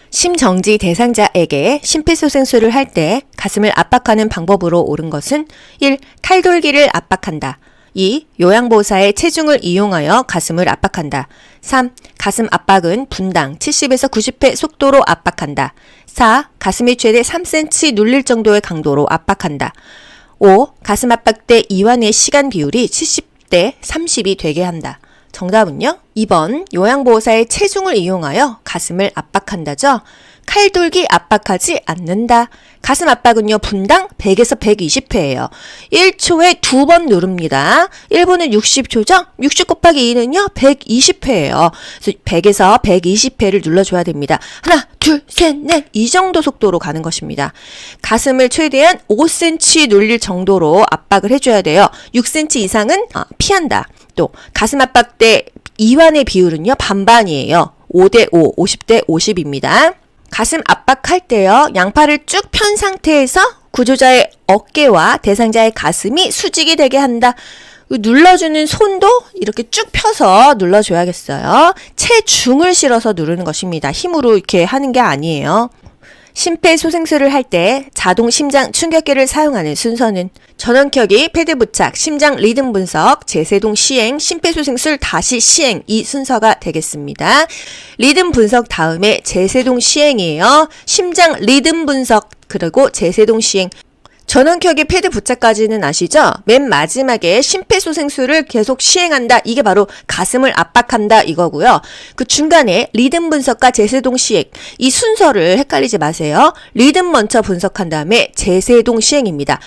심정지 대상자에게 심폐소생술을 할 때 가슴을 압박하는 방법으로 옳은 것은 1. 칼돌기를 압박한다. 2. 요양보호사의 체중을 이용하여 가슴을 압박한다. 3. 가슴 압박은 분당 70에서 90회 속도로 압박한다. 4. 가슴이 최대 3cm 눌릴 정도의 강도로 압박한다. 5. 가슴 압박 때 이완의 시간 비율이 70대 30이 되게 한다. 정답은요? 2번 요양보호사의 체중을 이용하여 가슴을 압박한다죠. 칼돌기 압박하지 않는다. 가슴 압박은요. 분당 100에서 120회예요. 1초에 2번 누릅니다. 1분은 60초죠? 60 곱하기 2는요. 120회예요. 그래서 100에서 120회를 눌러줘야 됩니다. 하나, 둘, 셋, 넷 이 정도 속도로 가는 것입니다. 가슴을 최대한 5cm 눌릴 정도로 압박을 해줘야 돼요. 6cm 이상은 피한다. 또 가슴 압박 때 이완의 비율은요. 반반이에요. 5대5, 50대 50입니다. 가슴 압박할 때요. 양팔을 쭉 편 상태에서 구조자의 어깨와 대상자의 가슴이 수직이 되게 한다. 눌러주는 손도 이렇게 쭉 펴서 눌러줘야겠어요. 체중을 실어서 누르는 것입니다. 힘으로 이렇게 하는 게 아니에요. 심폐소생술을 할 때 자동 심장 충격기를 사용하는 순서는 전원켜기, 패드 부착, 심장 리듬 분석, 제세동 시행, 심폐소생술 다시 시행 이 순서가 되겠습니다. 리듬 분석 다음에 제세동 시행이에요. 심장 리듬 분석 그리고 제세동 시행. 전원켜기 패드 부착까지는 아시죠? 맨 마지막에 심폐소생술을 계속 시행한다. 이게 바로 가슴을 압박한다 이거고요. 그 중간에 리듬 분석과 제세동 시행 이 순서를 헷갈리지 마세요. 리듬 먼저 분석한 다음에 제세동 시행입니다.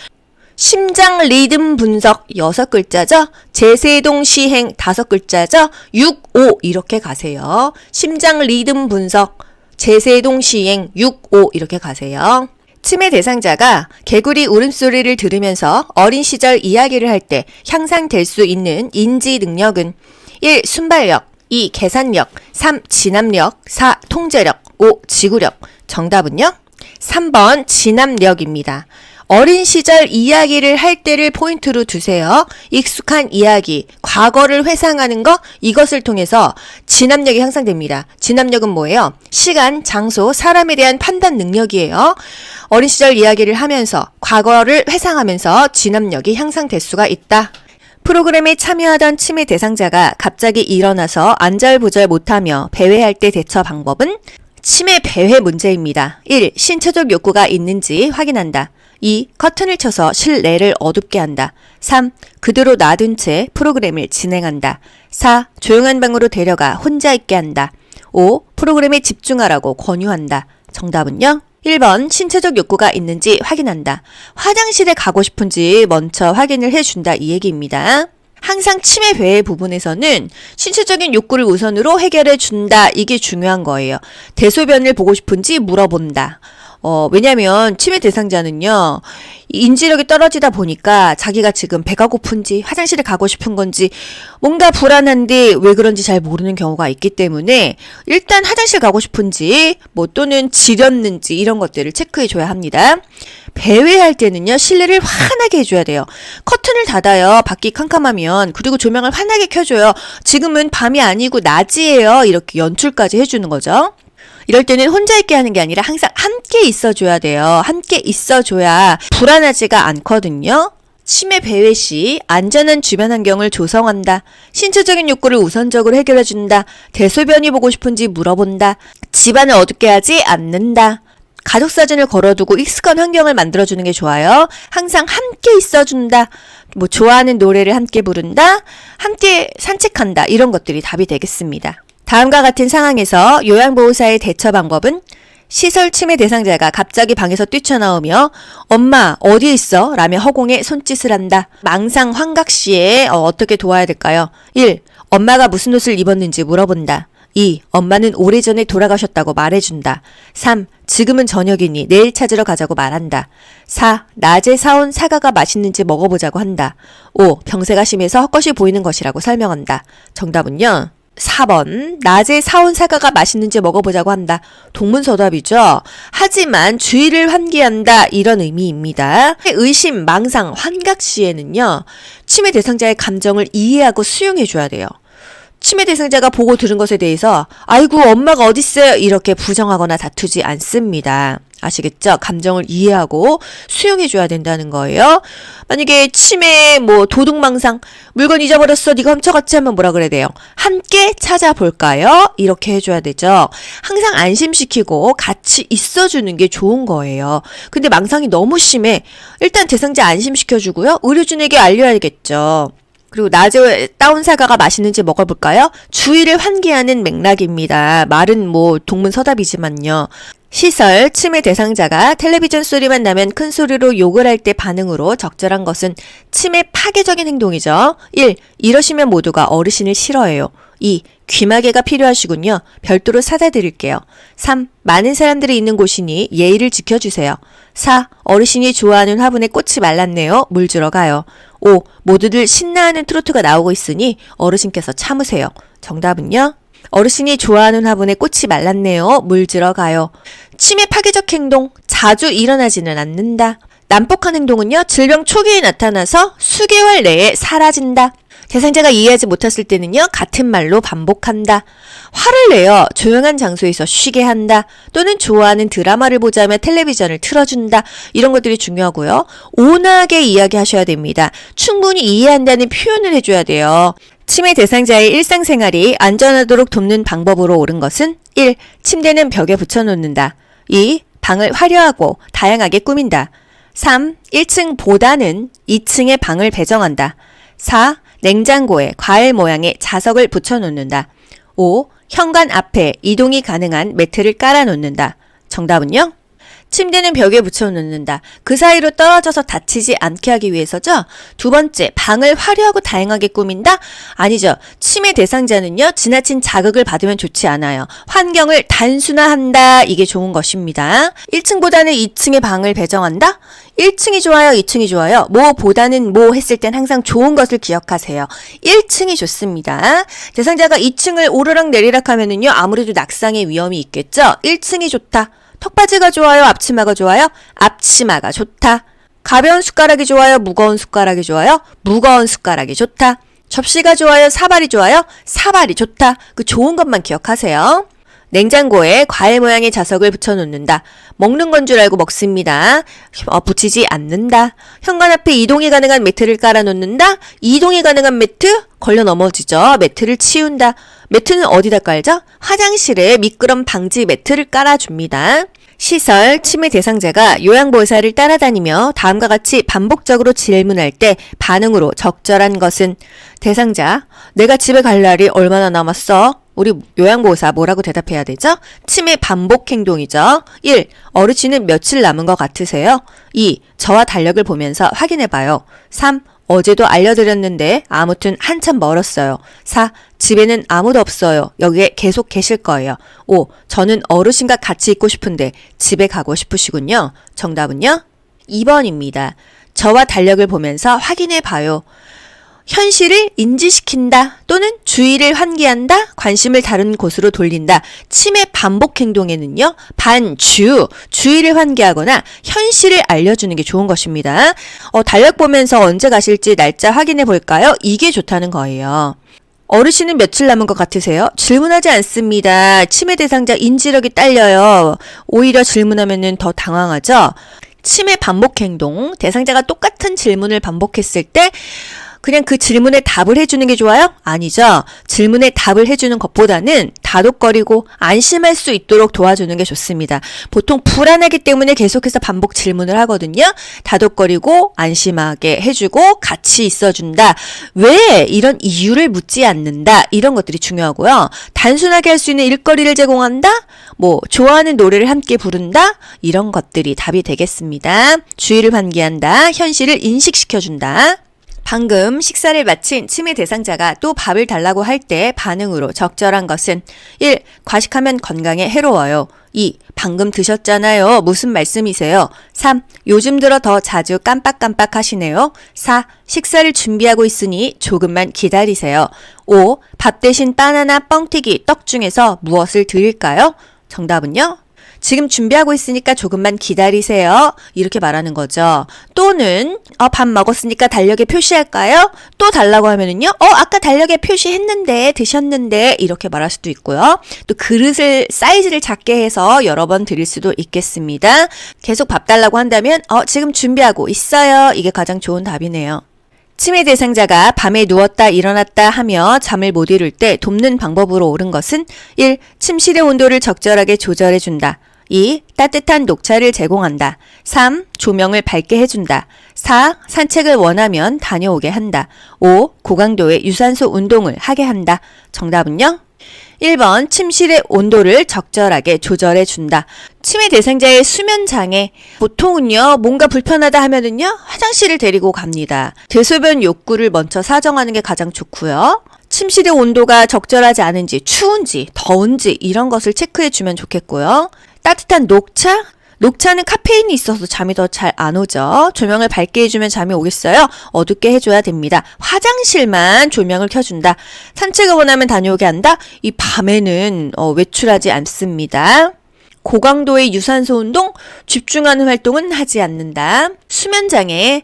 심장 리듬 분석 6글자죠. 제세동 시행 5글자죠. 6, 5 이렇게 가세요. 심장 리듬 분석, 제세동 시행 6, 5 이렇게 가세요. 치매 대상자가 개구리 울음소리를 들으면서 어린 시절 이야기를 할 때 향상될 수 있는 인지 능력은 1. 순발력, 2. 계산력, 3. 진압력, 4. 통제력, 5. 지구력. 정답은요? 3번 진압력입니다. 어린 시절 이야기를 할 때를 포인트로 두세요. 익숙한 이야기, 과거를 회상하는 것, 이것을 통해서 진압력이 향상됩니다. 진압력은 뭐예요? 시간, 장소, 사람에 대한 판단 능력이에요. 어린 시절 이야기를 하면서 과거를 회상하면서 진압력이 향상될 수가 있다. 프로그램에 참여하던 치매 대상자가 갑자기 일어나서 안절부절 못하며 배회할 때 대처 방법은 치매 배회 문제입니다. 1. 신체적 욕구가 있는지 확인한다. 2. 커튼을 쳐서 실내를 어둡게 한다. 3. 그대로 놔둔 채 프로그램을 진행한다. 4. 조용한 방으로 데려가 혼자 있게 한다. 5. 프로그램에 집중하라고 권유한다. 정답은요? 1번 신체적 욕구가 있는지 확인한다. 화장실에 가고 싶은지 먼저 확인을 해준다 이 얘기입니다. 항상 치매 배회 부분에서는 신체적인 욕구를 우선으로 해결해 준다. 이게 중요한 거예요. 대소변을 보고 싶은지 물어본다. 왜냐면 치매 대상자는요, 인지력이 떨어지다 보니까 자기가 지금 배가 고픈지 화장실에 가고 싶은 건지 뭔가 불안한데 왜 그런지 잘 모르는 경우가 있기 때문에 일단 화장실 가고 싶은지 뭐 또는 지렸는지 이런 것들을 체크해 줘야 합니다. 배회할 때는요, 실내를 환하게 해줘야 돼요. 커튼을 닫아요. 밖이 캄캄하면. 그리고 조명을 환하게 켜줘요. 지금은 밤이 아니고 낮이에요. 이렇게 연출까지 해주는 거죠. 이럴 때는 혼자 있게 하는 게 아니라 항상 함께 있어줘야 돼요. 함께 있어줘야 불안하지가 않거든요. 치매 배회 시 안전한 주변 환경을 조성한다. 신체적인 욕구를 우선적으로 해결해준다. 대소변이 보고 싶은지 물어본다. 집안을 어둡게 하지 않는다. 가족 사진을 걸어두고 익숙한 환경을 만들어주는 게 좋아요. 항상 함께 있어준다. 뭐 좋아하는 노래를 함께 부른다. 함께 산책한다. 이런 것들이 답이 되겠습니다. 다음과 같은 상황에서 요양보호사의 대처 방법은 시설 치매 대상자가 갑자기 방에서 뛰쳐나오며 엄마 어디에 있어? 라며 허공에 손짓을 한다. 망상 환각 시에 어떻게 도와야 될까요? 1. 엄마가 무슨 옷을 입었는지 물어본다. 2. 엄마는 오래전에 돌아가셨다고 말해준다. 3. 지금은 저녁이니 내일 찾으러 가자고 말한다. 4. 낮에 사온 사과가 맛있는지 먹어보자고 한다. 5. 병세가 심해서 헛것이 보이는 것이라고 설명한다. 정답은요? 4번 낮에 사온 사과가 맛있는지 먹어보자고 한다. 동문서답이죠. 하지만 주의를 환기한다 이런 의미입니다. 의심, 망상, 환각 시에는요. 치매 대상자의 감정을 이해하고 수용해줘야 돼요. 치매 대상자가 보고 들은 것에 대해서 아이고 엄마가 어딨어요 이렇게 부정하거나 다투지 않습니다. 아시겠죠? 감정을 이해하고 수용해줘야 된다는 거예요. 만약에 치매, 도둑망상, 물건 잊어버렸어, 네가 훔쳐갔지 하면 뭐라 그래야 돼요? 함께 찾아볼까요? 이렇게 해줘야 되죠. 항상 안심시키고 같이 있어주는 게 좋은 거예요. 근데 망상이 너무 심해. 일단 대상자 안심시켜주고요. 의료진에게 알려야겠죠. 그리고 낮에 따온 사과가 맛있는지 먹어볼까요? 주의를 환기하는 맥락입니다. 말은 동문서답이지만요. 시설, 치매 대상자가 텔레비전 소리만 나면 큰 소리로 욕을 할 때 반응으로 적절한 것은 치매 파괴적인 행동이죠. 1. 이러시면 모두가 어르신을 싫어해요. 2. 귀마개가 필요하시군요. 별도로 사다 드릴게요. 3. 많은 사람들이 있는 곳이니 예의를 지켜주세요. 4. 어르신이 좋아하는 화분에 꽃이 말랐네요. 물 주러 가요. 5. 모두들 신나하는 트로트가 나오고 있으니 어르신께서 참으세요. 정답은요? 어르신이 좋아하는 화분에 꽃이 말랐네요. 물 주러 가요. 치매 파괴적 행동, 자주 일어나지는 않는다. 난폭한 행동은요, 질병 초기에 나타나서 수개월 내에 사라진다. 대상자가 이해하지 못했을 때는요, 같은 말로 반복한다. 화를 내어 조용한 장소에서 쉬게 한다. 또는 좋아하는 드라마를 보자며 텔레비전을 틀어준다. 이런 것들이 중요하고요. 온화하게 이야기하셔야 됩니다. 충분히 이해한다는 표현을 해줘야 돼요. 치매 대상자의 일상생활이 안전하도록 돕는 방법으로 옳은 것은 1. 침대는 벽에 붙여놓는다. 2. 방을 화려하고 다양하게 꾸민다. 3. 1층보다는 2층에 방을 배정한다. 4. 냉장고에 과일 모양의 자석을 붙여놓는다. 5. 현관 앞에 이동이 가능한 매트를 깔아놓는다. 정답은요? 침대는 벽에 붙여놓는다. 그 사이로 떨어져서 다치지 않게 하기 위해서죠. 두 번째, 방을 화려하고 다양하게 꾸민다? 아니죠. 침해 대상자는요, 지나친 자극을 받으면 좋지 않아요. 환경을 단순화한다. 이게 좋은 것입니다. 1층보다는 2층의 방을 배정한다? 1층이 좋아요, 2층이 좋아요. 뭐보다는 뭐 했을 땐 항상 좋은 것을 기억하세요. 1층이 좋습니다. 대상자가 2층을 오르락 내리락 하면은요, 아무래도 낙상의 위험이 있겠죠? 1층이 좋다. 턱받이가 좋아요, 앞치마가 좋아요? 앞치마가 좋다. 가벼운 숟가락이 좋아요, 무거운 숟가락이 좋아요? 무거운 숟가락이 좋다. 접시가 좋아요, 사발이 좋아요? 사발이 좋다. 그 좋은 것만 기억하세요. 냉장고에 과일 모양의 자석을 붙여놓는다. 먹는 건 줄 알고 먹습니다. 붙이지 않는다. 현관 앞에 이동이 가능한 매트를 깔아놓는다. 이동이 가능한 매트? 걸려 넘어지죠. 매트를 치운다. 매트는 어디다 깔죠? 화장실에 미끄럼 방지 매트를 깔아줍니다. 시설, 침해 대상자가 요양보호사를 따라다니며 다음과 같이 반복적으로 질문할 때 반응으로 적절한 것은 대상자, 내가 집에 갈 날이 얼마나 남았어? 우리 요양보호사 뭐라고 대답해야 되죠? 침해 반복 행동이죠. 1. 어르신은 며칠 남은 것 같으세요? 2. 저와 달력을 보면서 확인해봐요. 3. 어제도 알려드렸는데 아무튼 한참 멀었어요. 4. 집에는 아무도 없어요. 여기에 계속 계실 거예요. 5. 저는 어르신과 같이 있고 싶은데 집에 가고 싶으시군요. 정답은요? 2번입니다. 저와 달력을 보면서 확인해봐요. 현실을 인지시킨다 또는 주의를 환기한다, 관심을 다른 곳으로 돌린다. 침해 반복 행동에는요, 주의를 환기하거나 현실을 알려주는 게 좋은 것입니다. 달력 보면서 언제 가실지 날짜 확인해 볼까요? 이게 좋다는 거예요. 어르신은 며칠 남은 것 같으세요? 질문하지 않습니다. 침해 대상자 인지력이 딸려요. 오히려 질문하면 더 당황하죠? 침해 반복 행동, 대상자가 똑같은 질문을 반복했을 때 그냥 그 질문에 답을 해주는 게 좋아요? 아니죠. 질문에 답을 해주는 것보다는 다독거리고 안심할 수 있도록 도와주는 게 좋습니다. 보통 불안하기 때문에 계속해서 반복 질문을 하거든요. 다독거리고 안심하게 해주고 같이 있어준다. 왜? 이런 이유를 묻지 않는다. 이런 것들이 중요하고요. 단순하게 할 수 있는 일거리를 제공한다? 좋아하는 노래를 함께 부른다? 이런 것들이 답이 되겠습니다. 주의를 환기한다. 현실을 인식시켜준다. 방금 식사를 마친 침해 대상자가 또 밥을 달라고 할 때 반응으로 적절한 것은 1. 과식하면 건강에 해로워요. 2. 방금 드셨잖아요. 무슨 말씀이세요? 3. 요즘 들어 더 자주 깜빡깜빡 하시네요. 4. 식사를 준비하고 있으니 조금만 기다리세요. 5. 밥 대신 바나나, 뻥튀기, 떡 중에서 무엇을 드릴까요? 정답은요? 지금 준비하고 있으니까 조금만 기다리세요. 이렇게 말하는 거죠. 또는 밥 먹었으니까 달력에 표시할까요? 또 달라고 하면은요. 아까 달력에 표시했는데 드셨는데 이렇게 말할 수도 있고요. 또 그릇을 사이즈를 작게 해서 여러 번 드릴 수도 있겠습니다. 계속 밥 달라고 한다면 지금 준비하고 있어요. 이게 가장 좋은 답이네요. 침해 대상자가 밤에 누웠다 일어났다 하며 잠을 못 이룰 때 돕는 방법으로 옳은 것은 1. 침실의 온도를 적절하게 조절해준다. 2. 따뜻한 녹차를 제공한다. 3. 조명을 밝게 해준다. 4. 산책을 원하면 다녀오게 한다. 5. 고강도의 유산소 운동을 하게 한다. 정답은요? 1번 침실의 온도를 적절하게 조절해준다. 침해 대상자의 수면장애, 보통은요 뭔가 불편하다 하면은요 화장실을 데리고 갑니다. 대소변 욕구를 먼저 사정하는 게 가장 좋고요. 침실의 온도가 적절하지 않은지, 추운지, 더운지 이런 것을 체크해주면 좋겠고요. 따뜻한 녹차? 녹차는 카페인이 있어서 잠이 더 잘 안 오죠. 조명을 밝게 해주면 잠이 오겠어요? 어둡게 해줘야 됩니다. 화장실만 조명을 켜준다. 산책을 원하면 다녀오게 한다? 이 밤에는 외출하지 않습니다. 고강도의 유산소 운동, 집중하는 활동은 하지 않는다. 수면장애,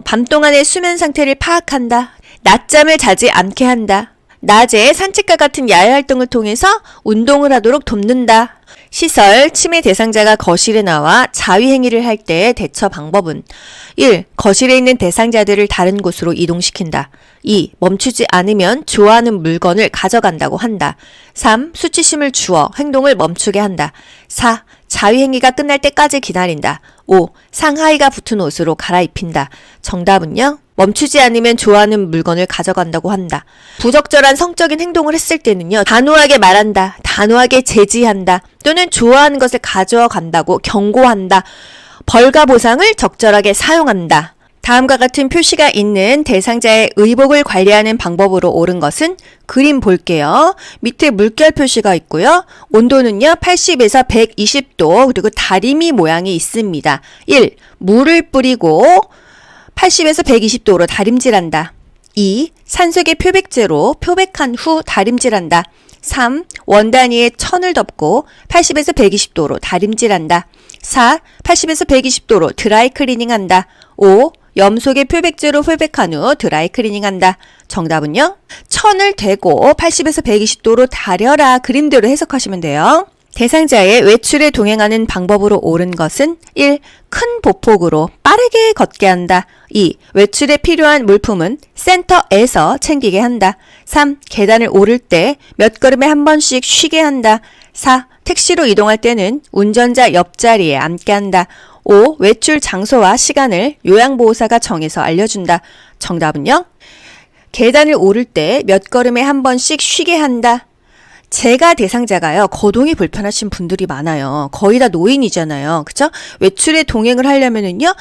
밤 동안의 수면 상태를 파악한다. 낮잠을 자지 않게 한다. 낮에 산책과 같은 야외 활동을 통해서 운동을 하도록 돕는다. 시설, 침해 대상자가 거실에 나와 자위행위를 할 때의 대처 방법은 1. 거실에 있는 대상자들을 다른 곳으로 이동시킨다. 2. 멈추지 않으면 좋아하는 물건을 가져간다고 한다. 3. 수치심을 주어 행동을 멈추게 한다. 4. 자위행위가 끝날 때까지 기다린다. 5. 상하이가 붙은 옷으로 갈아입힌다. 정답은요? 멈추지 않으면 좋아하는 물건을 가져간다고 한다. 부적절한 성적인 행동을 했을 때는요, 단호하게 말한다, 단호하게 제지한다, 또는 좋아하는 것을 가져와 간다고 경고한다. 벌과 보상을 적절하게 사용한다. 다음과 같은 표시가 있는 대상자의 의복을 관리하는 방법으로 옳은 것은 그림 볼게요. 밑에 물결 표시가 있고요. 온도는요 80에서 120도, 그리고 다리미 모양이 있습니다. 1. 물을 뿌리고 80에서 120도로 다림질한다. 2. 산소계 표백제로 표백한 후 다림질한다. 3. 원 단위의 천을 덮고 80에서 120도로 다림질한다. 4. 80에서 120도로 드라이 클리닝한다. 5. 염소계 표백제로 표백한 후 드라이 클리닝한다. 정답은요? 천을 대고 80에서 120도로 다려라. 그림대로 해석하시면 돼요. 대상자의 외출에 동행하는 방법으로 옳은 것은 1. 큰 보폭으로 빠르게 걷게 한다. 2. 외출에 필요한 물품은 센터에서 챙기게 한다. 3. 계단을 오를 때 몇 걸음에 한 번씩 쉬게 한다. 4. 택시로 이동할 때는 운전자 옆자리에 앉게 한다. 5. 외출 장소와 시간을 요양보호사가 정해서 알려준다. 정답은요? 계단을 오를 때 몇 걸음에 한 번씩 쉬게 한다. 제가 대상자가요, 거동이 불편하신 분들이 많아요. 거의 다 노인이잖아요. 그쵸? 외출에 동행을 하려면은요,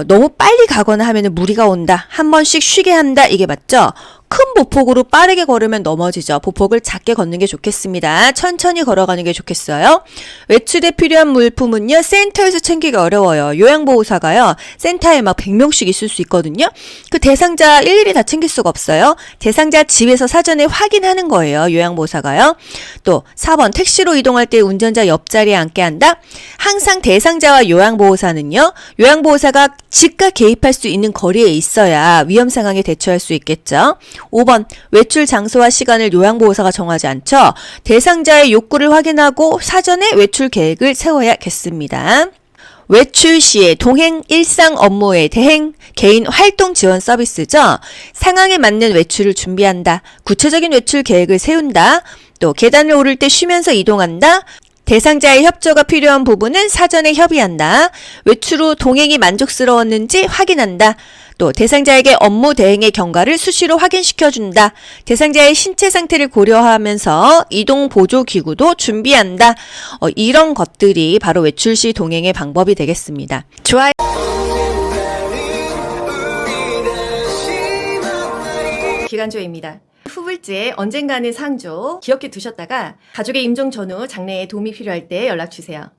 너무 빨리 가거나 하면은 무리가 온다. 한 번씩 쉬게 한다. 이게 맞죠? 큰 보폭으로 빠르게 걸으면 넘어지죠. 보폭을 작게 걷는 게 좋겠습니다. 천천히 걸어가는 게 좋겠어요. 외출에 필요한 물품은요, 센터에서 챙기기 어려워요. 요양보호사가요, 센터에 막 100명씩 있을 수 있거든요. 그 대상자 일일이 다 챙길 수가 없어요. 대상자 집에서 사전에 확인하는 거예요. 요양보호사가요. 또 4번, 택시로 이동할 때 운전자 옆자리에 앉게 한다. 항상 대상자와 요양보호사는요, 요양보호사가 즉각 개입할 수 있는 거리에 있어야 위험 상황에 대처할 수 있겠죠. 5번, 외출 장소와 시간을 요양보호사가 정하지 않죠. 대상자의 욕구를 확인하고 사전에 외출 계획을 세워야겠습니다. 외출 시에 동행, 일상 업무의 대행, 개인 활동 지원 서비스죠. 상황에 맞는 외출을 준비한다. 구체적인 외출 계획을 세운다. 또 계단을 오를 때 쉬면서 이동한다. 대상자의 협조가 필요한 부분은 사전에 협의한다. 외출 후 동행이 만족스러웠는지 확인한다. 또 대상자에게 업무 대행의 경과를 수시로 확인시켜준다. 대상자의 신체 상태를 고려하면서 이동 보조 기구도 준비한다. 이런 것들이 바로 외출 시 동행의 방법이 되겠습니다. 좋아요. 기간조입니다. 후불제 언젠가는 상조 기억해 두셨다가 가족의 임종 전후 장래에 도움이 필요할 때 연락 주세요.